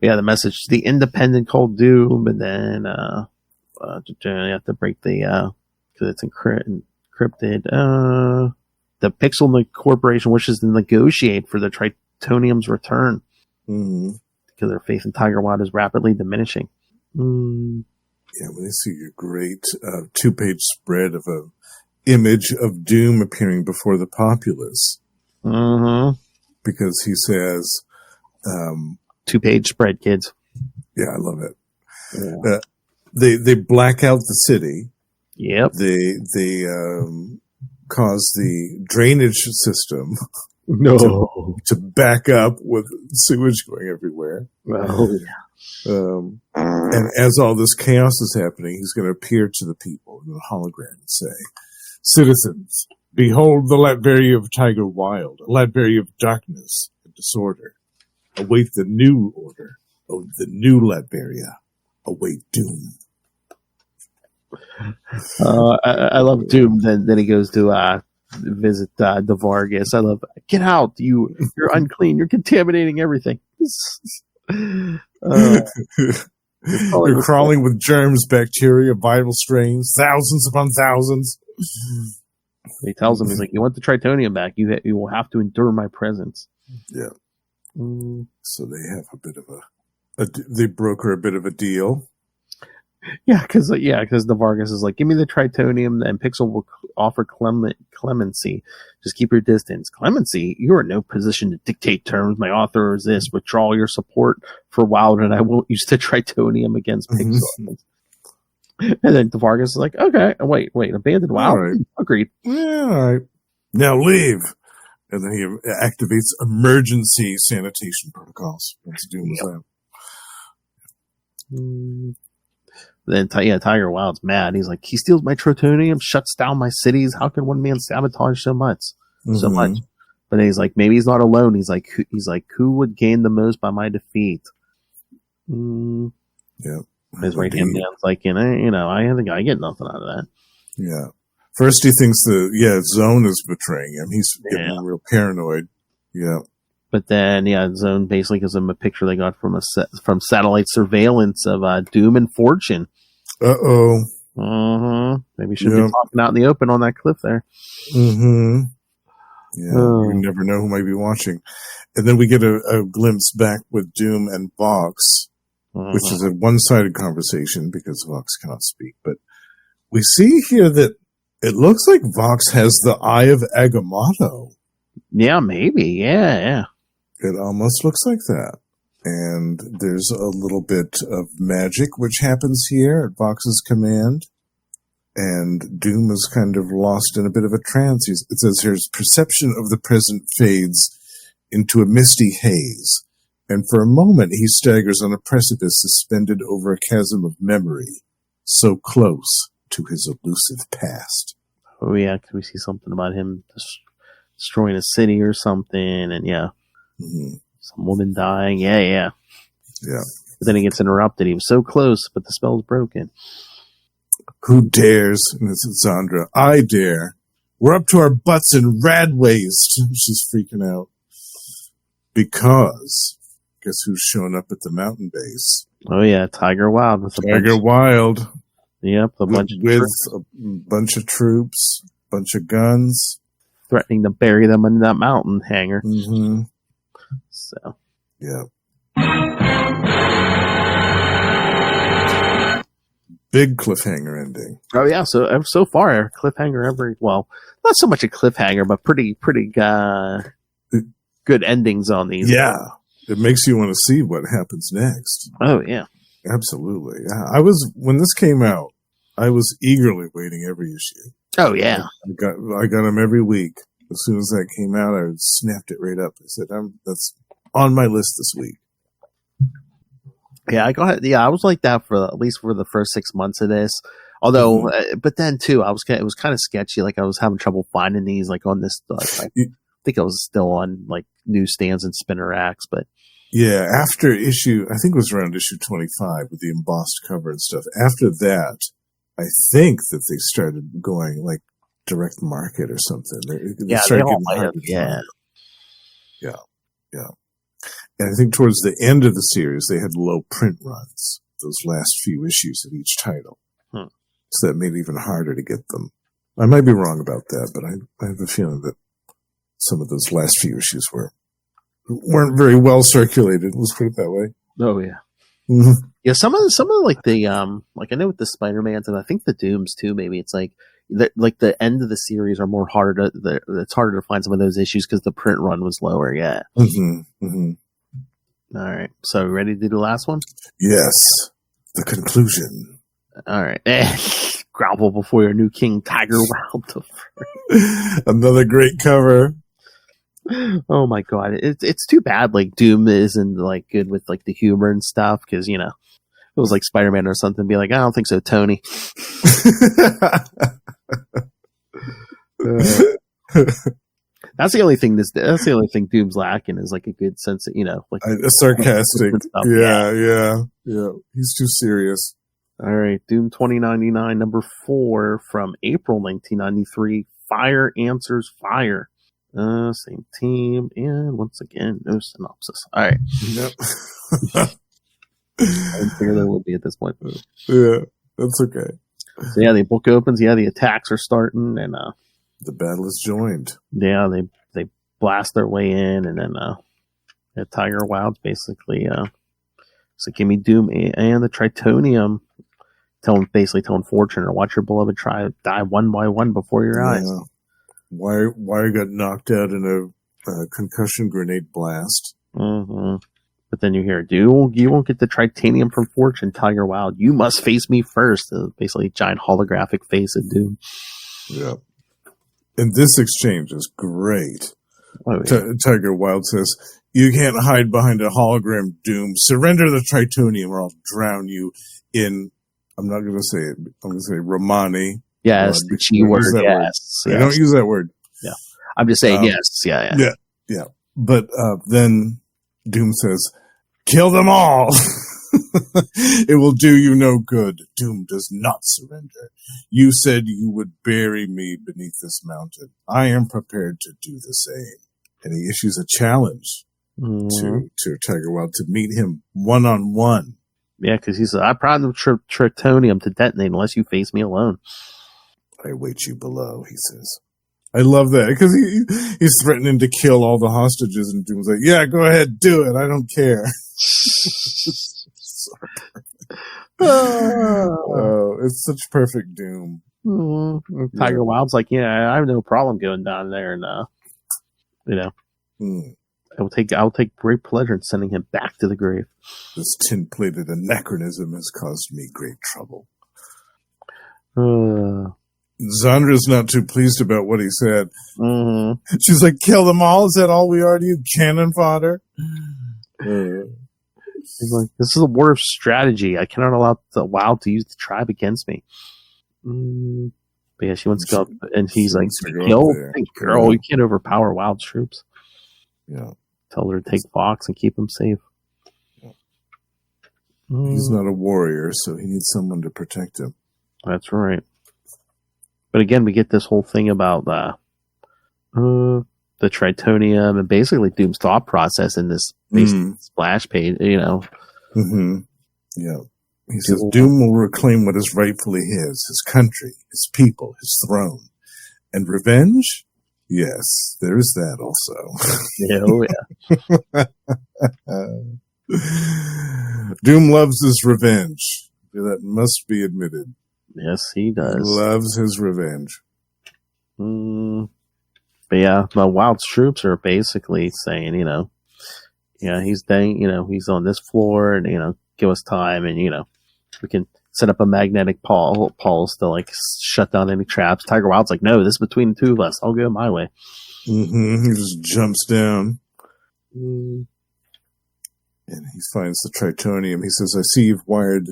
Yeah, the message, the Independent called Doom, and then you have to break the because it's encrypted. The Pixel Corporation wishes to negotiate for the Tritonium's return because their faith in Tiger Wilde is rapidly diminishing. Yeah, when they see a great 2-page spread of an image of Doom appearing before the populace, because he says. 2-page spread, kids. Yeah, I love it. Yeah. They black out the city. Yep. They cause the drainage system to back up with sewage going everywhere. Oh, yeah. And as all this chaos is happening, he's going to appear to the people in a hologram and say, "Citizens, behold the Latveria of Tiger Wilde, a Latveria of darkness and disorder. Await the new order of the new Latveria. Await Doom." I love Doom. Then he goes to visit the Vargas. I love, get out! You're unclean. You're contaminating everything. You're crawling with germs, bacteria, viral strains, thousands upon thousands. He tells him, he's like, "You want the Tritonium back? You will have to endure my presence." Yeah. So they have a bit of they broker a bit of a deal. Yeah, because the Vargas is like, "Give me the Tritonium, and Pixel will offer clemency. Just keep your distance." Clemency? You are in no position to dictate terms. My author is this: withdraw your support for Wilde, and I won't use the Tritonium against Pixel. And then the Vargas is like, "Okay, wait, abandon Wilde." Right. Agreed. Yeah, all right. Now leave. And then he activates emergency sanitation protocols. That's Doom is that. Then, Tiger Wilde's mad. He's like, he steals my Tritonium, shuts down my cities. How can one man sabotage so much? So much. But then he's like, maybe he's not alone. He's like, who would gain the most by my defeat? Yeah. His right hand man's like, I think I get nothing out of that. Yeah. First, he thinks Zone is betraying him. He's getting real paranoid. Yeah. But then, Zone basically gives him a picture they got from satellite surveillance of Doom and Fortune. Uh-oh. Maybe should be talking out in the open on that cliff there. Yeah, you never know who might be watching. And then we get a glimpse back with Doom and Vox, which is a one-sided conversation because Vox cannot speak. But we see here that it looks like Vox has the Eye of Agamotto. Yeah, maybe. Yeah. It almost looks like that. And there's a little bit of magic which happens here at Vox's command. And Doom is kind of lost in a bit of a trance. It says his perception of the present fades into a misty haze, and for a moment he staggers on a precipice suspended over a chasm of memory, so close to his elusive past. Oh yeah, could we see something about him destroying a city or something? And some woman dying. Yeah. But then he gets interrupted. He was so close, but the spell's broken. Who dares? And it's Sandra. I dare. We're up to our butts in rad waste. She's freaking out. Because, guess who's showing up at the mountain base? Oh yeah, Tiger Wild. Tiger Wild. Yep, with a bunch of troops, bunch of guns. Threatening to bury them in that mountain hangar. Mm-hmm. So. Yeah. Big cliffhanger ending. Oh yeah, so far cliffhanger not so much a cliffhanger, but pretty good endings on these. Yeah, it makes you want to see what happens next. Oh yeah, absolutely. When this came out, I was eagerly waiting every issue. Oh yeah, I got them every week. As soon as that came out, I snapped it right up. I said, "That's on my list this week." Yeah, I was like that at least for the first 6 months of this. Although, but then too, it was kind of sketchy. Like I was having trouble finding these, like on this. I think I was still on like newsstands and spinner racks, but yeah, after I think it was around issue 25 with the embossed cover and stuff. After that, I think that they started going like direct market or something. They started getting hard to find. Yeah. And I think towards the end of the series, they had low print runs, those last few issues of each title. So that made it even harder to get them. I might be wrong about that, but I have a feeling that some of those last few issues weren't very well circulated. Let's put it that way. Oh, yeah. Mm-hmm. Yeah, some of like the, like I know with the Spider-Mans and I think the Dooms too, maybe it's like the end of the series are more harder it's harder to find some of those issues because the print run was lower. Yeah. Mm-hmm. Mm-hmm. All right. So ready to do the last one? Yes. The conclusion. All right. Grovel before your new king, Tiger Wild. Another great cover. Oh my god. It's too bad like Doom isn't like good with like the humor and stuff because, you know, it was like Spider-Man or something be like, I don't think so, Tony. That's the only thing Doom's lacking is like a good sense of, you know, like sarcastic. Yeah. He's too serious. All right, Doom 2099 number 4 from April 1993. Fire answers fire. Same team, and once again, no synopsis. All right. Yep. I didn't figure there would be at this point. Yeah, that's okay. So yeah, the book opens. Yeah, the attacks are starting, and the battle is joined. Yeah, they blast their way in, and then Tiger Wild's basically so give me Doom and the Tritonium, telling Fortune to watch your beloved die one by one before your eyes. Wire got knocked out in a concussion grenade blast. Mm-hmm. But then you hear, you won't get the Tritanium from Fortune, Tiger Wild. You must face me first. Basically, a giant holographic face of Doom. Yeah. And this exchange is great. Oh, yeah. Tiger Wild says, "You can't hide behind a hologram, Doom. Surrender the Tritonium or I'll drown you in," I'm not going to say it. I'm going to say Romani. Yes, the G word. Yes. I don't use that word. Yeah. I'm just saying yes. Yeah. But then Doom says, "Kill them all. It will do you no good. Doom does not surrender. You said you would bury me beneath this mountain. I am prepared to do the same." And he issues a challenge to Tiger Wild to meet him one-on-one. Yeah, because he said, "I proud of Tritonium to detonate unless you face me alone. I await you below," he says. I love that because he's threatening to kill all the hostages, and Doom's like, "Yeah, go ahead, do it. I don't care." It's such perfect Doom. Mm-hmm. Tiger Wild's like, "Yeah, I have no problem going down there, and you know, I'll take great pleasure in sending him back to the grave." This tin-plated anachronism has caused me great trouble. Zandra's not too pleased about what he said. Mm-hmm. She's like, kill them all? Is that all we are to you? Cannon fodder? He's like, this is a war of strategy. I cannot allow the Wild to use the tribe against me. But yeah, she wants to go up, and he's like, kill, girl, you can't overpower Wild's troops. Yeah. Tell her to take Fox and keep him safe. Yeah. He's not a warrior, so he needs someone to protect him. That's right. But again, we get this whole thing about the Tritonium and basically Doom's thought process in this splash page, Mm-hmm. Yeah. He says, Doom will reclaim what is rightfully his country, his people, his throne. And revenge? Yes, there is that also. Doom loves his revenge. That must be admitted. Yes, he does. He loves his revenge. But yeah, the Wild's troops are basically saying, he's he's on this floor, and give us time, and we can set up a magnetic pulse to like shut down any traps. Tiger Wild's like, no, this is between the two of us. I'll go my way. Mm-hmm. He just jumps down. And he finds the Tritonium. He says, I see you've wired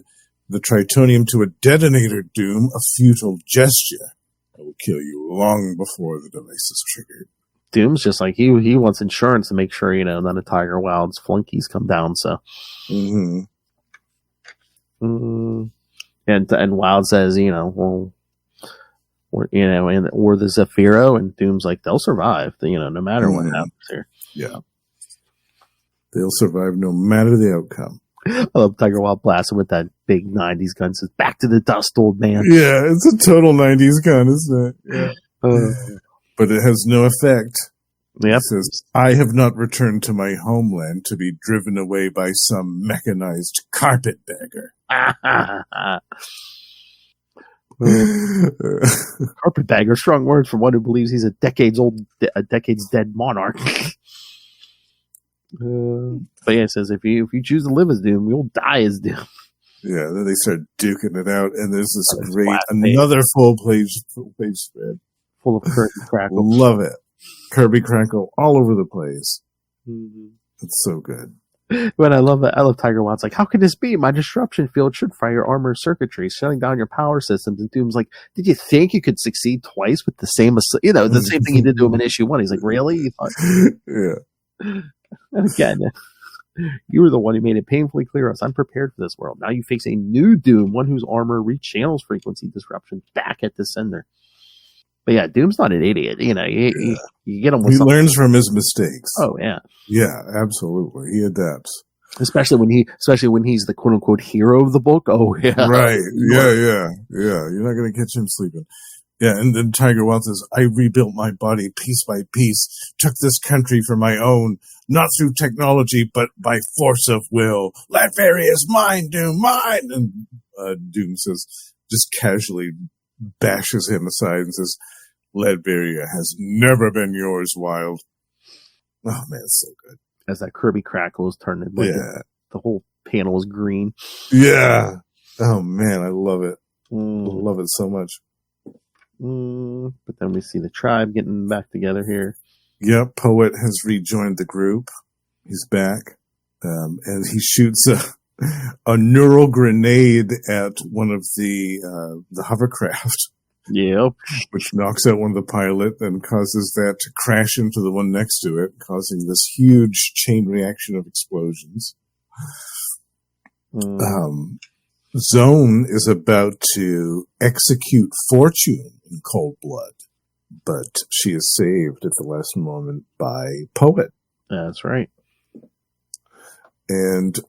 the Tritonium to a detonator, Doom, a futile gesture. I will kill you long before the device is triggered. Doom's just like, he wants insurance to make sure, none of Tiger Wild's flunkies come down, so. And Wild says, or the Zephyro, and Doom's like, they'll survive, no matter what happens here. Yeah. They'll survive no matter the outcome. I love Tiger Wild blasting with that big 90s gun. Says, back to the dust, old man. Yeah, it's a total 90s gun, isn't it? Yeah. But it has no effect. Yep. It says, I have not returned to my homeland to be driven away by some mechanized carpetbagger. Carpetbagger, strong words for one who believes he's a decades dead monarch. But yeah, it says if you choose to live as Doom, you'll die as Doom. Yeah, then they start duking it out, and there's this another full page spread full of Kirby Crackle. Love it, Kirby Crackle all over the place. It's so good. But I love Tiger Wild's like, how could this be? My disruption field should fry your armor circuitry, shutting down your power systems. And Doom's like, did you think you could succeed twice with the same, the same thing you did to him in issue 1? He's like, really? You thought? Yeah. And again, you were the one who made it painfully clear us. I'm prepared for this world. Now you face a new Doom, one whose armor rechannels frequency disruption back at the sender. But yeah, Doom's not an idiot. You get him with he something. Learns from his mistakes. Oh yeah. Yeah, absolutely. He adapts. Especially when he's the quote unquote hero of the book. Oh yeah. Right. Yeah. You're not gonna catch him sleeping. Yeah, and then Tiger Wild says, I rebuilt my body piece by piece, took this country for my own, not through technology, but by force of will. Latveria is mine, Doom, mine! And Doom says, just casually bashes him aside and says, Latveria has never been yours, Wild. Oh, man, it's so good. As that Kirby Crackle is turning, the whole panel is green. Yeah. Oh, man, I love it. I love it so much. But then we see the tribe getting back together here. Yep, Poet has rejoined the group. He's back. And he shoots a neural grenade at one of the hovercraft. Yep. Which knocks out one of the pilot and causes that to crash into the one next to it, causing this huge chain reaction of explosions. Zone is about to execute Fortune in cold blood, but she is saved at the last moment by Poet. That's right. And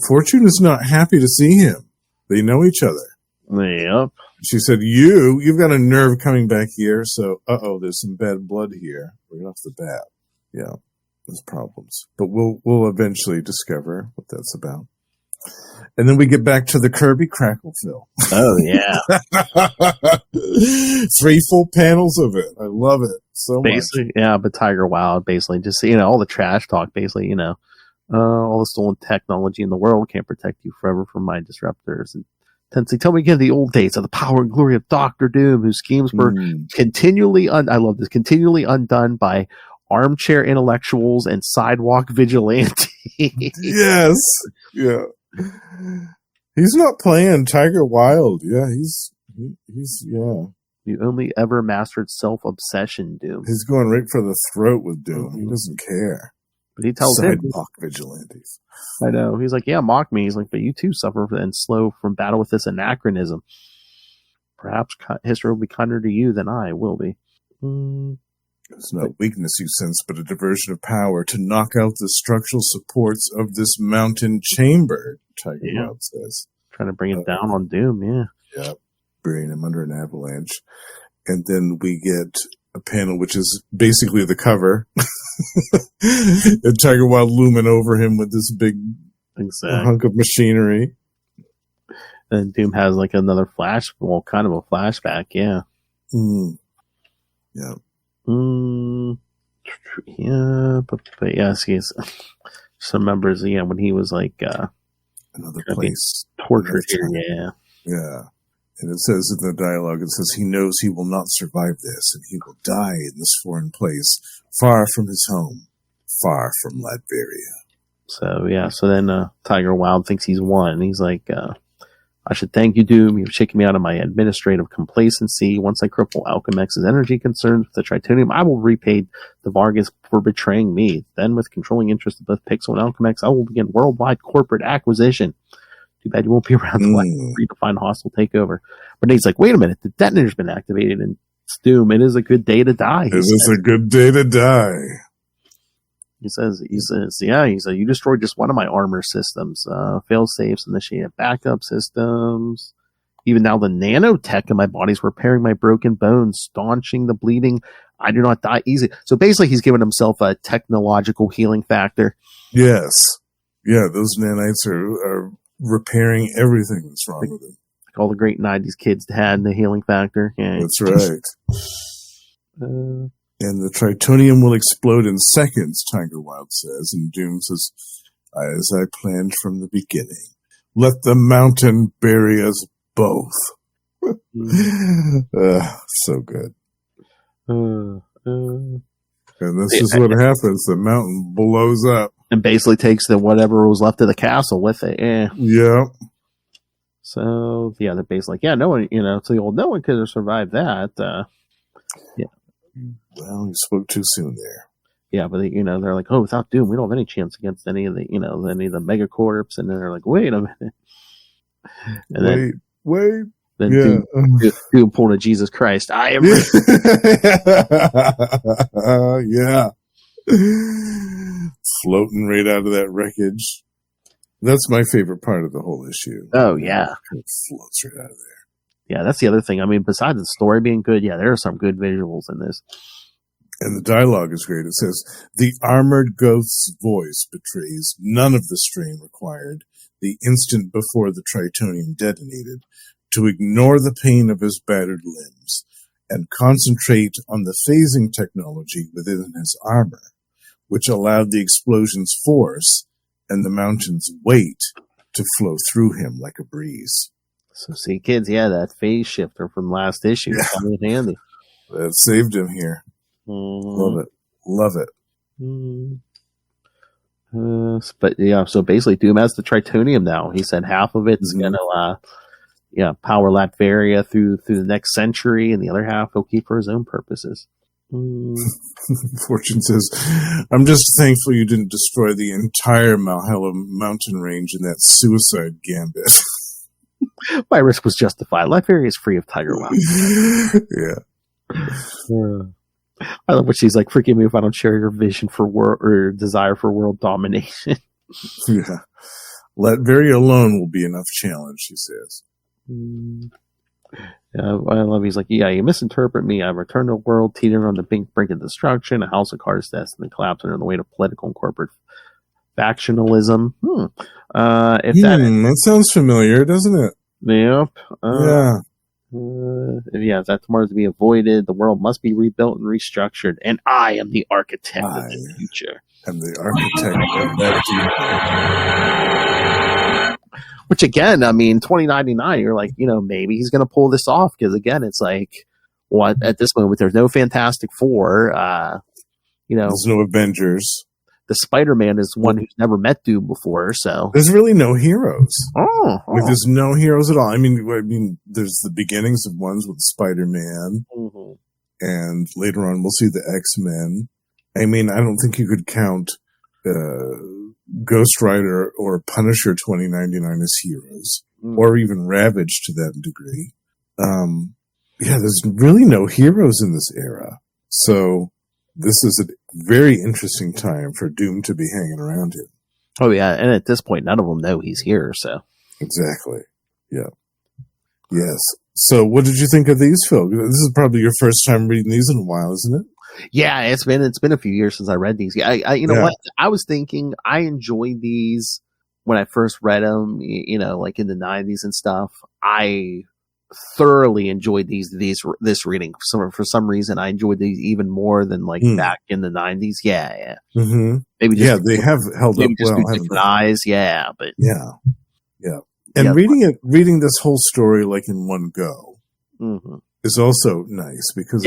Fortune is not happy to see him. They know each other. Yep. She said, you've got a nerve coming back here, so there's some bad blood here right off the bat. Yeah, there's problems. But we'll eventually discover what that's about. And then we get back to the Kirby Crackle film. Oh, yeah. 3 full panels of it. I love it so much. Yeah, but Tiger Wild basically just, all the trash talk, basically, all the stolen technology in the world can't protect you forever from my disruptors. And Tensei, tell me again the old days of the power and glory of Dr. Doom, whose schemes were continually undone by armchair intellectuals and sidewalk vigilantes. Yes. Yeah. He's not playing Tiger Wilde. Yeah, he's You only ever mastered self-obsession, Doom. He's going right for the throat with Doom. He doesn't care. But he tells sidewalk vigilantes. I know. He's like, yeah, mock me. He's like, but you too suffer and slow from battle with this anachronism. Perhaps history will be kinder to you than I will be. It's not weakness you sense, but a diversion of power to knock out the structural supports of this mountain chamber, Tiger Wilde says. Trying to bring it down on Doom, Yeah. Burying him under an avalanche. And then we get a panel which is basically the cover. And Tiger Wilde looming over him with this big hunk of machinery. Then Doom has like another kind of a flashback, yeah. Yeah. Yeah, but yes, he's just remembers, when he was like another place tortured here, yeah. And it says in the dialogue, it says he knows he will not survive this, and he will die in this foreign place, far from his home, far from Latveria. So then Tiger Wilde thinks he's won. He's like, I should thank you, Doom. You've shaken me out of my administrative complacency. Once I cripple Alchemex's energy concerns with the Tritonium, I will repay the Vargas for betraying me. Then, with controlling interest of both Pixel and Alchemex, I will begin worldwide corporate acquisition. Too bad you won't be around to redefine hostile takeover. But he's like, wait a minute, the detonator's been activated, and it's Doom. It is a good day to die. It is a good day to die. He says, you destroyed just one of my armor systems, fail safes, initiated backup systems. Even now, the nanotech in my body is repairing my broken bones, staunching the bleeding. I do not die easy. So basically, he's giving himself a technological healing factor. Yes. Yeah, those nanites are repairing everything that's wrong with him. Like all the great 90s kids had the healing factor. Yeah. That's right. And the Tritonium will explode in seconds, Tiger Wilde says. And Doom says, as I planned from the beginning, let the mountain bury us both. So good. And this is what happens. The mountain blows up. And basically takes whatever was left of the castle with it. Yeah. So, they're basically like, no one, it's the old, no one could have survived that. Well, you spoke too soon there. Yeah, but they're like, without Doom, we don't have any chance against any of the megacorps. And then they're like, wait a minute. And wait. Then Doom pulled a Jesus Christ. I am. Yeah. Floating right out of that wreckage. That's my favorite part of the whole issue. Oh, yeah. It floats right out of there. Yeah, that's the other thing. I mean, besides the story being good, there are some good visuals in this. And the dialogue is great. It says, the armored ghost's voice betrays none of the strain required the instant before the Tritonium detonated to ignore the pain of his battered limbs and concentrate on the phasing technology within his armor, which allowed the explosion's force and the mountain's weight to flow through him like a breeze. So see, kids, that phase shifter from last issue is coming in handy. That saved him here. Love it. So basically Doom has the Tritonium now. He said half of it's going to power Latveria through the next century, and the other half he'll keep for his own purposes. Fortune says, I'm just thankful you didn't destroy the entire Malhalla mountain range in that suicide gambit. My risk was justified. Latveria is free of Tiger Wilde. I love what she's like, forgive me if I don't share your vision for world or desire for world domination. Yeah. Latveria alone will be enough challenge, she says. I love he's like, you misinterpret me. I returned to a world teetering on the brink of destruction, a house of cards destined to collapse under the weight of political and corporate factionalism. That sounds familiar, doesn't it? Yep. Yeah. If that tomorrow is to be avoided, the world must be rebuilt and restructured, and I am the architect of the future. I'm the architect of that future. Which again, I mean, $20.99. You're like, maybe he's going to pull this off because again, it's like, what at this moment there's no Fantastic Four. There's no Avengers. The Spider-Man is one who's never met Doom before, so there's really no heroes. Like there's no heroes at all. I mean, there's the beginnings of ones with Spider-Man, and later on we'll see the X-Men. I mean, I don't think you could count Ghost Rider or Punisher 2099 as heroes, or even Ravage to that degree. There's really no heroes in this era, so this is a very interesting time for Doom to be hanging around him. Oh, yeah. And at this point, none of them know he's here. So exactly. Yeah. Yes. So what did you think of these, Phil? This is probably your first time reading these in a while, isn't it? Yeah, it's been a few years since I read these. What? I was thinking I enjoyed these when I first read them, like in the 90s and stuff. I thoroughly enjoyed this reading. For some reason, I enjoyed these even more than back in the 90s. Yeah. Mm-hmm. Maybe they have held up well. Different eyes, yeah, but yeah. And reading this whole story in one go is also nice because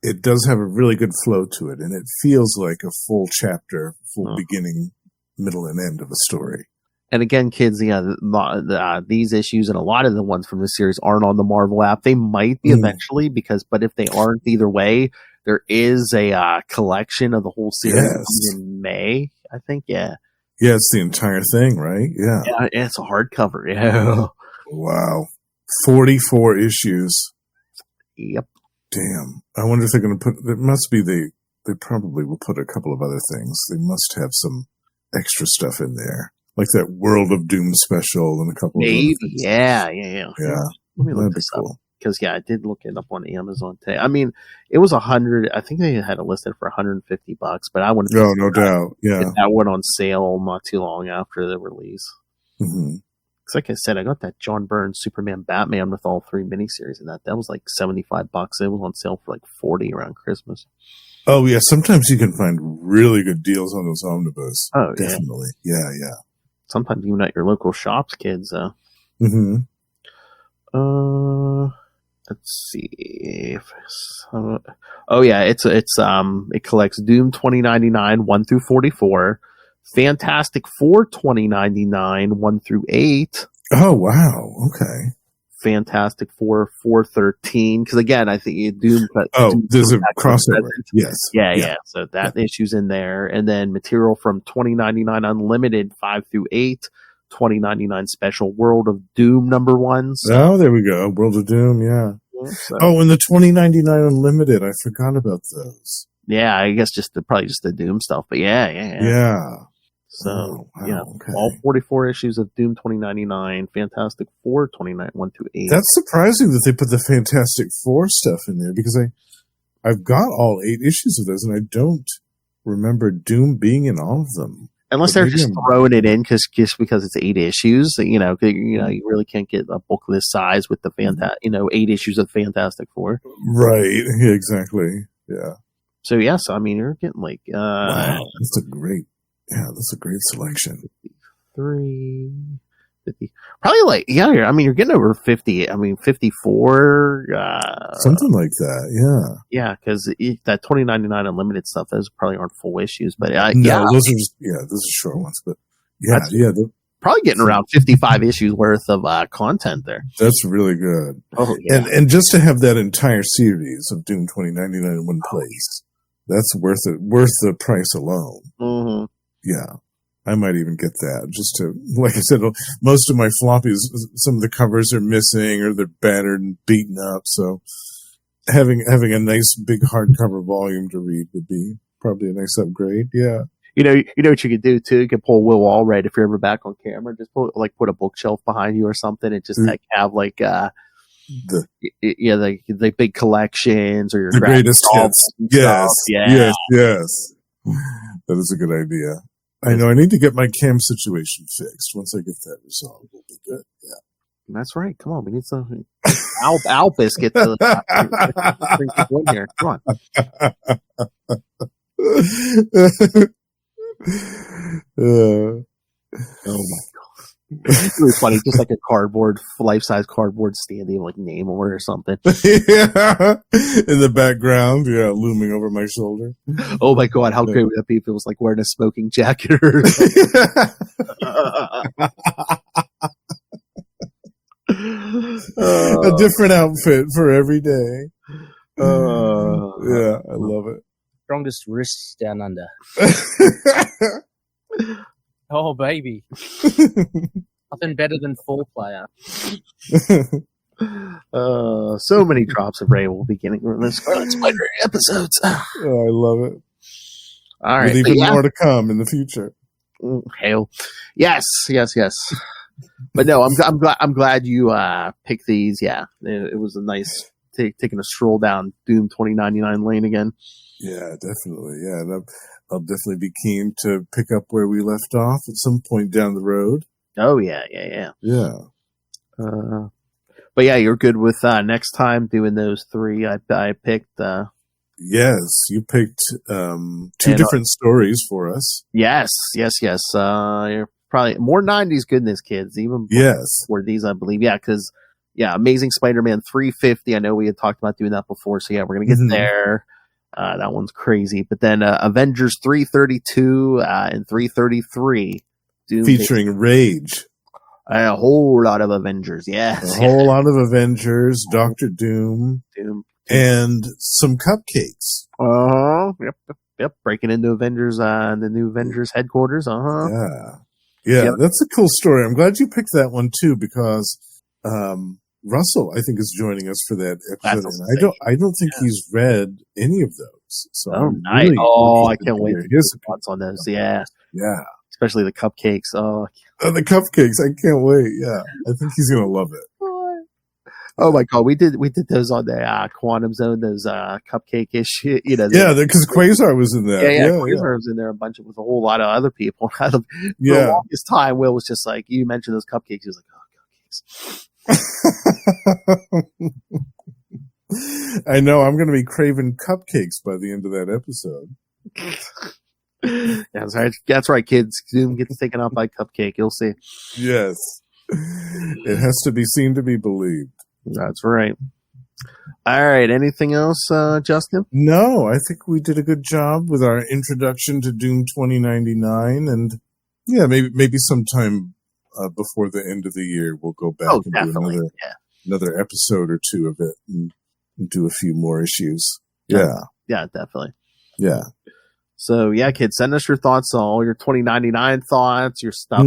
it does have a really good flow to it, and it feels like a full chapter, full beginning, middle, and end of a story. And again, kids, these issues and a lot of the ones from the series aren't on the Marvel app. They might be eventually, but if they aren't, either way, there is a collection of the whole series in May, I think. Yeah. Yeah, it's the entire thing, right? Yeah. Yeah, it's a hardcover. Yeah. Wow. 44 issues. Yep. Damn. I wonder if they're going to put. It must be they probably will put a couple of other things. They must have some extra stuff in there. Like that World of Doom special and a couple of other things. Yeah. Let me look this up. Because, I did look it up on Amazon today. I mean, it was 100. I think they had it listed for $150, but I wouldn't. Oh, no doubt. Yeah. That went on sale not too long after the release. Mm-hmm. Because, like I said, I got that John Byrne Superman Batman with all 3 miniseries, and that was like $75. It was on sale for $40 around Christmas. Oh, yeah. Sometimes you can find really good deals on those omnibus. Oh, definitely. Yeah. Sometimes even at your local shops, kids. Mm-hmm. Let's see. It collects Doom 2099 1 through 44, Fantastic Four 2099 1 through 8. Oh wow! Okay. Fantastic Four 413. Because again, I think Doom. There's a crossover. Yes. Yeah. So that issue's in there, and then material from 2099 Unlimited 5 through 8. 2099 special World of Doom #1. So. Oh, there we go. World of Doom, yeah. So. Oh, and the 2099 Unlimited. I forgot about those. Yeah, I guess probably just the Doom stuff, but yeah. So, okay. All 44 issues of Doom 2099, Fantastic Four 29 1 through 8. That's surprising that they put the Fantastic Four stuff in there because I've got all 8 issues of those, and I don't remember Doom being in all of them. Unless they're just throwing it in because it's 8 issues, you really can't get a book this size with the 8 issues of Fantastic Four. Right. Yeah, exactly. Yeah. So I mean, you're getting wow, that's a great selection. 53, 50, probably you're getting over 50. I mean, 54, something like that. Yeah, because that 2099 Unlimited stuff, those probably aren't full issues, but those are short ones. But they're probably getting around 55 issues worth of content there. That's really good. Oh, yeah. And just to have that entire series of Doom 2099 in one place, that's worth it. Worth the price alone. Mm-hmm. Yeah. I might even get that just to, like I said, most of my floppies, some of the covers are missing or they're battered and beaten up. So having a nice big hardcover volume to read would be probably a nice upgrade. Yeah. You know what you could do too? You could pull Will Allred if you're ever back on camera. Just put a bookshelf behind you or something, and just have the big collections or your the greatest hits. Yes. Yeah. Yes. That is a good idea. I know. I need to get my cam situation fixed. Once I get that resolved, we'll be good. Yeah. That's right. Come on, we need some Al Biscuit to bring people in here. Come on. Oh my God. It's really funny, just like a life-size cardboard standing, like name or something. Yeah, in the background, looming over my shoulder. Oh my god, how great would that be if it was like wearing a smoking jacket or something? A different outfit for every day. Yeah, I love it. Strongest wrists down under. Oh, baby. Nothing better than foreplay. So many drops of rain will be getting in the Scarlet Spider episodes. Oh, I love it. All right. With even more to come in the future. Hail. Yes. But no, I'm glad you picked these. Yeah. It was a nice taking a stroll down Doom 2099 lane again. Yeah, definitely. Yeah, and I'll definitely be keen to pick up where we left off at some point down the road. Oh, yeah. But yeah, you're good with next time doing those three. I picked. Yes, you picked two different stories for us. Yes. You're probably more 90s goodness, kids. Even for these, I believe. Yeah, because Amazing Spider-Man 350. I know we had talked about doing that before, so yeah, we're gonna get there. That one's crazy. But then Avengers 332 and 333. Featuring Rage. A whole lot of Avengers, yes. A whole lot of Avengers, Dr. Doom. And some cupcakes. Yep. Breaking into Avengers, the new Avengers headquarters. Yeah, that's a cool story. I'm glad you picked that one too, because Russell, I think, is joining us for that episode. And I don't think he's read any of those. So nice. I can't wait to his thoughts on those. Yeah. Especially the cupcakes. The cupcakes. I can't wait. Yeah. I think he's going to love it. Oh my god, we did those on the Quantum Zone, those cupcake issue. Because Quasar was in there. Yeah, Quasar was in there with a whole lot of other people. For the longest time, Will was just like, you mentioned those cupcakes. He was like, cupcakes. I know. I'm going to be craving cupcakes by the end of that episode. That's right, kids. Zoom gets taken out by cupcake. You'll see. Yes. It has to be seen to be believed. That's right. All right. Anything else, Justin? No, I think we did a good job with our introduction to Doom 2099. And maybe sometime before the end of the year, we'll go back and do another episode or two of it and do a few more issues. Yeah, definitely. Yeah. So, kids, send us your thoughts on all your 2099 thoughts, your stuff,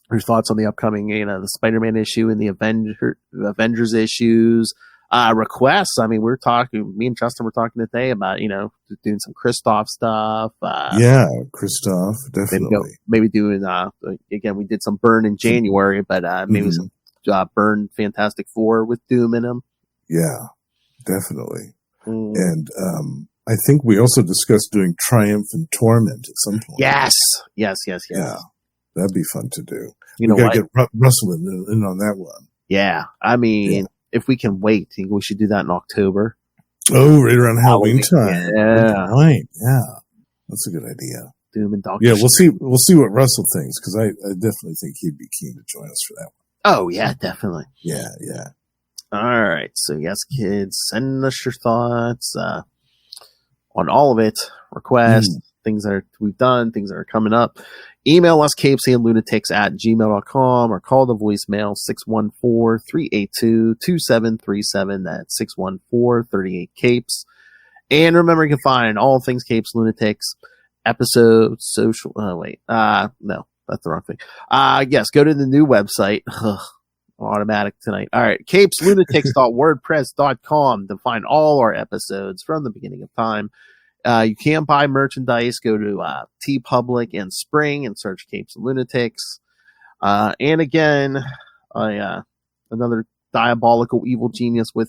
your thoughts on the upcoming, the Spider-Man issue and the Avengers issues, requests. I mean, me and Justin were talking today about, doing some Kristoff stuff. Kristoff, definitely. Maybe doing, again, we did some Burn in January, but maybe some Burn Fantastic Four with Doom in them. Yeah, definitely. And I think we also discussed doing Triumph and Torment at some point. Yes. Yeah, that'd be fun to do. We gotta get Russell in on that one. Yeah, I mean, if we can wait, I think we should do that in October. Oh, right around Halloween time. Yeah, right. Yeah, that's a good idea. Doom and Doctor. Yeah, we'll see what Russell thinks, because I definitely think he'd be keen to join us for that one. Oh yeah, definitely. Yeah. All right, so yes, kids, send us your thoughts on all of it. Requests, things that we've done, things that are coming up. Email us, CapesandLunatics@gmail.com, or call the voicemail 614-382-2737. That's 614-38-CAPES. And remember, you can find all things Capes Lunatics, episodes, social. No, that's the wrong thing. Yes, go to the new website. Automatic tonight. All right, CapesLunatics.wordpress.com to find all our episodes from the beginning of time. You can buy merchandise. Go to TeePublic and Spring and search Capes and Lunatics. And again, another diabolical evil genius who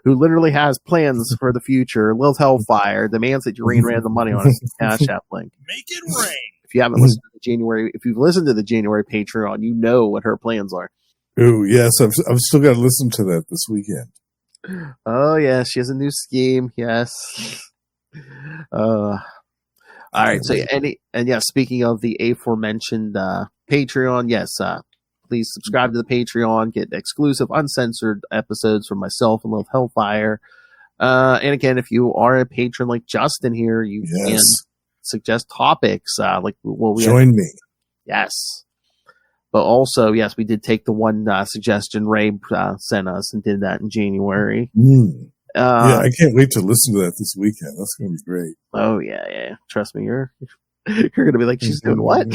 literally has plans for the future. Lil Hellfire demands that you rain random money on his Cash App link. Make it rain. If you haven't listened to the January, if you've listened to the January Patreon, you know what her plans are. Oh yes, I've still got to listen to that this weekend. Oh yeah, she has a new scheme. Yes. All right. So speaking of the aforementioned Patreon, yes, please subscribe to the Patreon, get exclusive, uncensored episodes from myself and Love Hellfire. And again, if you are a patron like Justin here, you can suggest topics. Like what we join me. Yes. But also, yes, we did take the one suggestion Ray sent us and did that in January. Yeah, I can't wait to listen to that this weekend. That's going to be great. Oh, yeah. Trust me, you're going to be like, she's doing what?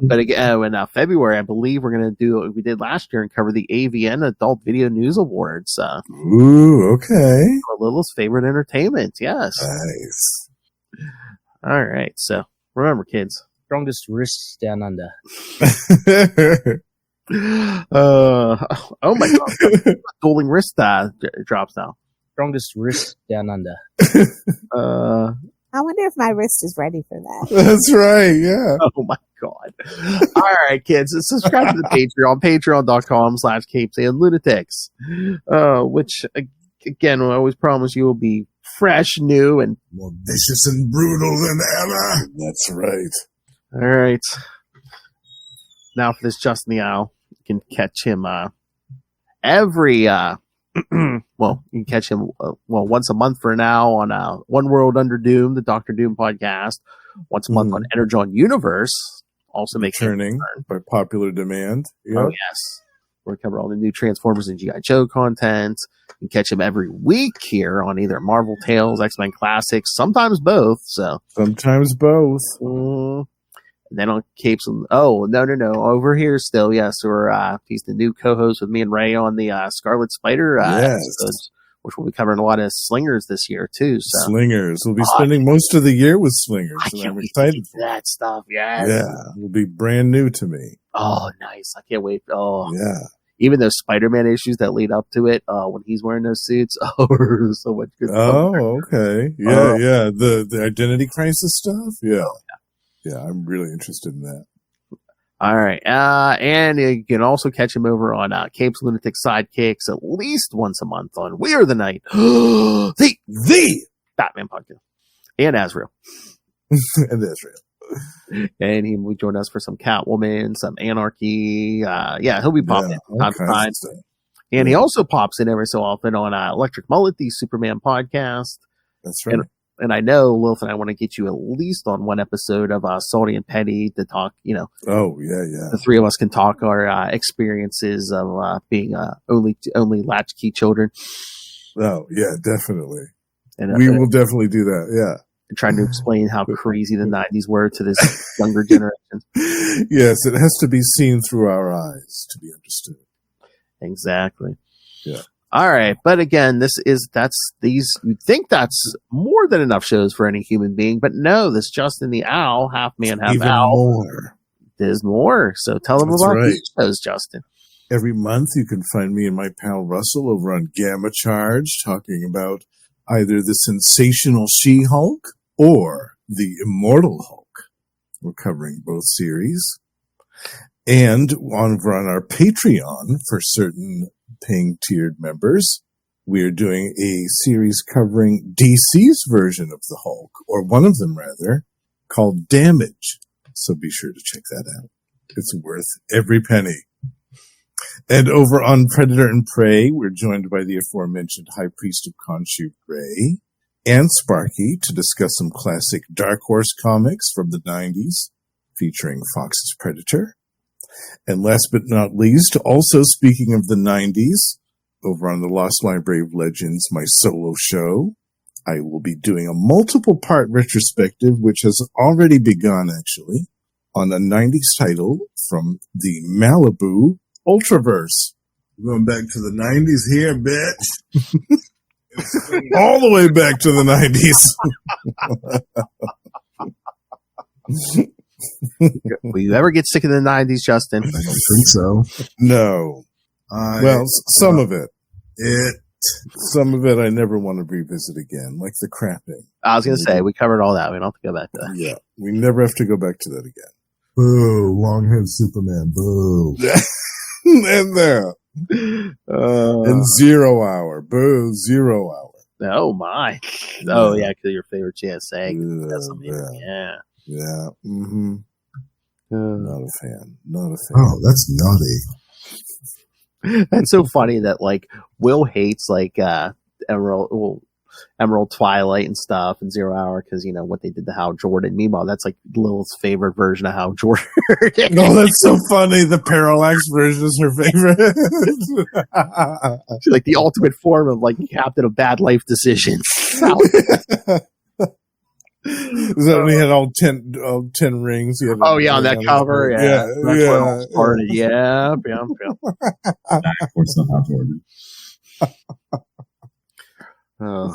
But again, in February, I believe we're going to do what we did last year and cover the AVN Adult Video News Awards. Ooh, okay. Our littlest favorite entertainment, yes. Nice. All right, so remember, kids. Strongest wrists down under. Oh my god. Dueling wrist drops now. Strongest wrists down under. I wonder if my wrist is ready for that. That's right, yeah. Oh my god. All right, kids, subscribe to the Patreon, patreon.com/CapesandLunatics, which again, I always promise you will be fresh, new, and more vicious and brutal than ever. That's right. All right. Now for this Justin the Owl. You can catch him every well, you can catch him once a month for now on One World Under Doom, the Doctor Doom podcast. Once a month on Energon Universe. Also makes returning by popular demand. Yeah. Oh yes. We're going to cover all the new Transformers and G.I. Joe content. You can catch him every week here on either Marvel Tales, X-Men Classics, sometimes both. So sometimes both. And then on Capes and no. Over here still, yes. He's the new co-host with me and Ray on the Scarlet Spider episodes, which we'll be covering a lot of Slingers this year too. So. Slingers. We'll be spending most of the year with Slingers. I'm excited for that stuff. Yes. Yeah. It'll be brand new to me. Oh, nice. I can't wait. Oh, yeah. Even those Spider-Man issues that lead up to it, when he's wearing those suits, so much good stuff. Oh, okay. Yeah. The Identity Crisis stuff. Yeah. Yeah, I'm really interested in that. All right. And you can also catch him over on Capes Lunatics Sidekicks at least once a month on We Are the Night, the Batman podcast. And Azrael. And he will join us for some Catwoman, some Anarchy. He'll be popping in from time to time. And he also pops in every so often on Electric Mullet, the Superman podcast. That's right. And I know, Lilith, and I want to get you at least on one episode of Salty and Petty to talk, Oh, yeah. The three of us can talk our experiences of being only latchkey children. Oh, yeah, definitely. And we will definitely do that, yeah. And trying to explain how crazy the 90s were to this younger generation. Yes, it has to be seen through our eyes to be understood. Exactly. Yeah. All right, but again, you'd think that's more than enough shows for any human being, but no, this Justin the Owl, half man, half even owl. More. There's more. So tell them about these shows, Justin. Every month you can find me and my pal Russell over on Gamma Charge talking about either the sensational She-Hulk or the Immortal Hulk. We're covering both series. And over on our Patreon for certain paying tiered members, we are doing a series covering DC's version of the Hulk, or one of them rather, called Damage. So be sure to check that out. It's worth every penny. And over on Predator and Prey, we're joined by the aforementioned High Priest of Khonshu, Ray, and Sparky to discuss some classic Dark Horse comics from the 90s, featuring Fox's Predator. And last but not least, also speaking of the 90s, over on the Lost Library of Legends, my solo show, I will be doing a multiple-part retrospective, which has already begun, actually, on a 90s title from the Malibu Ultraverse. We're going back to the 90s here, bitch. All the way back to the 90s. Will you ever get sick of the 90s, Justin? I don't think so. No. Well, some of it. Some of it I never want to revisit again, like the crapping. I was going to say, we covered all that. We don't have to go back to that. Yeah, we never have to go back to that again. Boo, long-haired Superman, boo. And there. And 0 Hour. Boo, 0 Hour. Oh, my. Oh, yeah, because your favorite JSA. Yeah. Yeah. Yeah. Mm-hmm. Not a fan. Not a fan. Oh, that's naughty. That's so funny that like Will hates like Emerald Twilight and stuff and Zero Hour because you know what they did to Hal Jordan. Meanwhile, that's like Lil's favorite version of Hal Jordan. No, that's so funny. The Parallax version is her favorite. She's like the ultimate form of like captain of bad life decisions. So he had all 10 rings. He had Oh yeah, on that cover. Yeah, that's where it all started. Yeah. Of course, not Hal Jordan. Oh,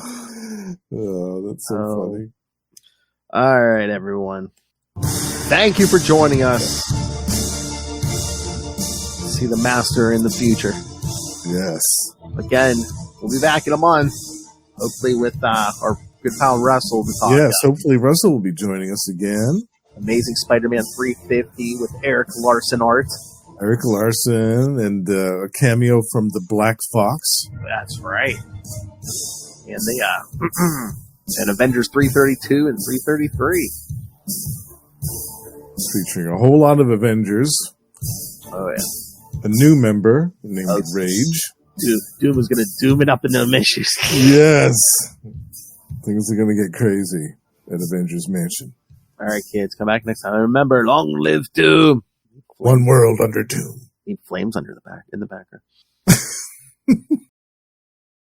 that's so funny. All right, everyone. Thank you for joining us. See the master in the future. Yes. Again, we'll be back in a month. Hopefully with our good pal Russell to talk. Yes, hopefully Russell will be joining us again. Amazing Spider-Man 350 with Eric Larson art. Eric Larson and a cameo from the Black Fox. That's right. And they and Avengers 332 and 333. Featuring a whole lot of Avengers. Oh yeah. A new member named Rage. Dude, Doom is gonna doom it up in them issues. Yes. Things are gonna get crazy at Avengers Mansion. All right, kids, come back next time. And remember, long live Doom. One world under doom. Need flames under the back in the background.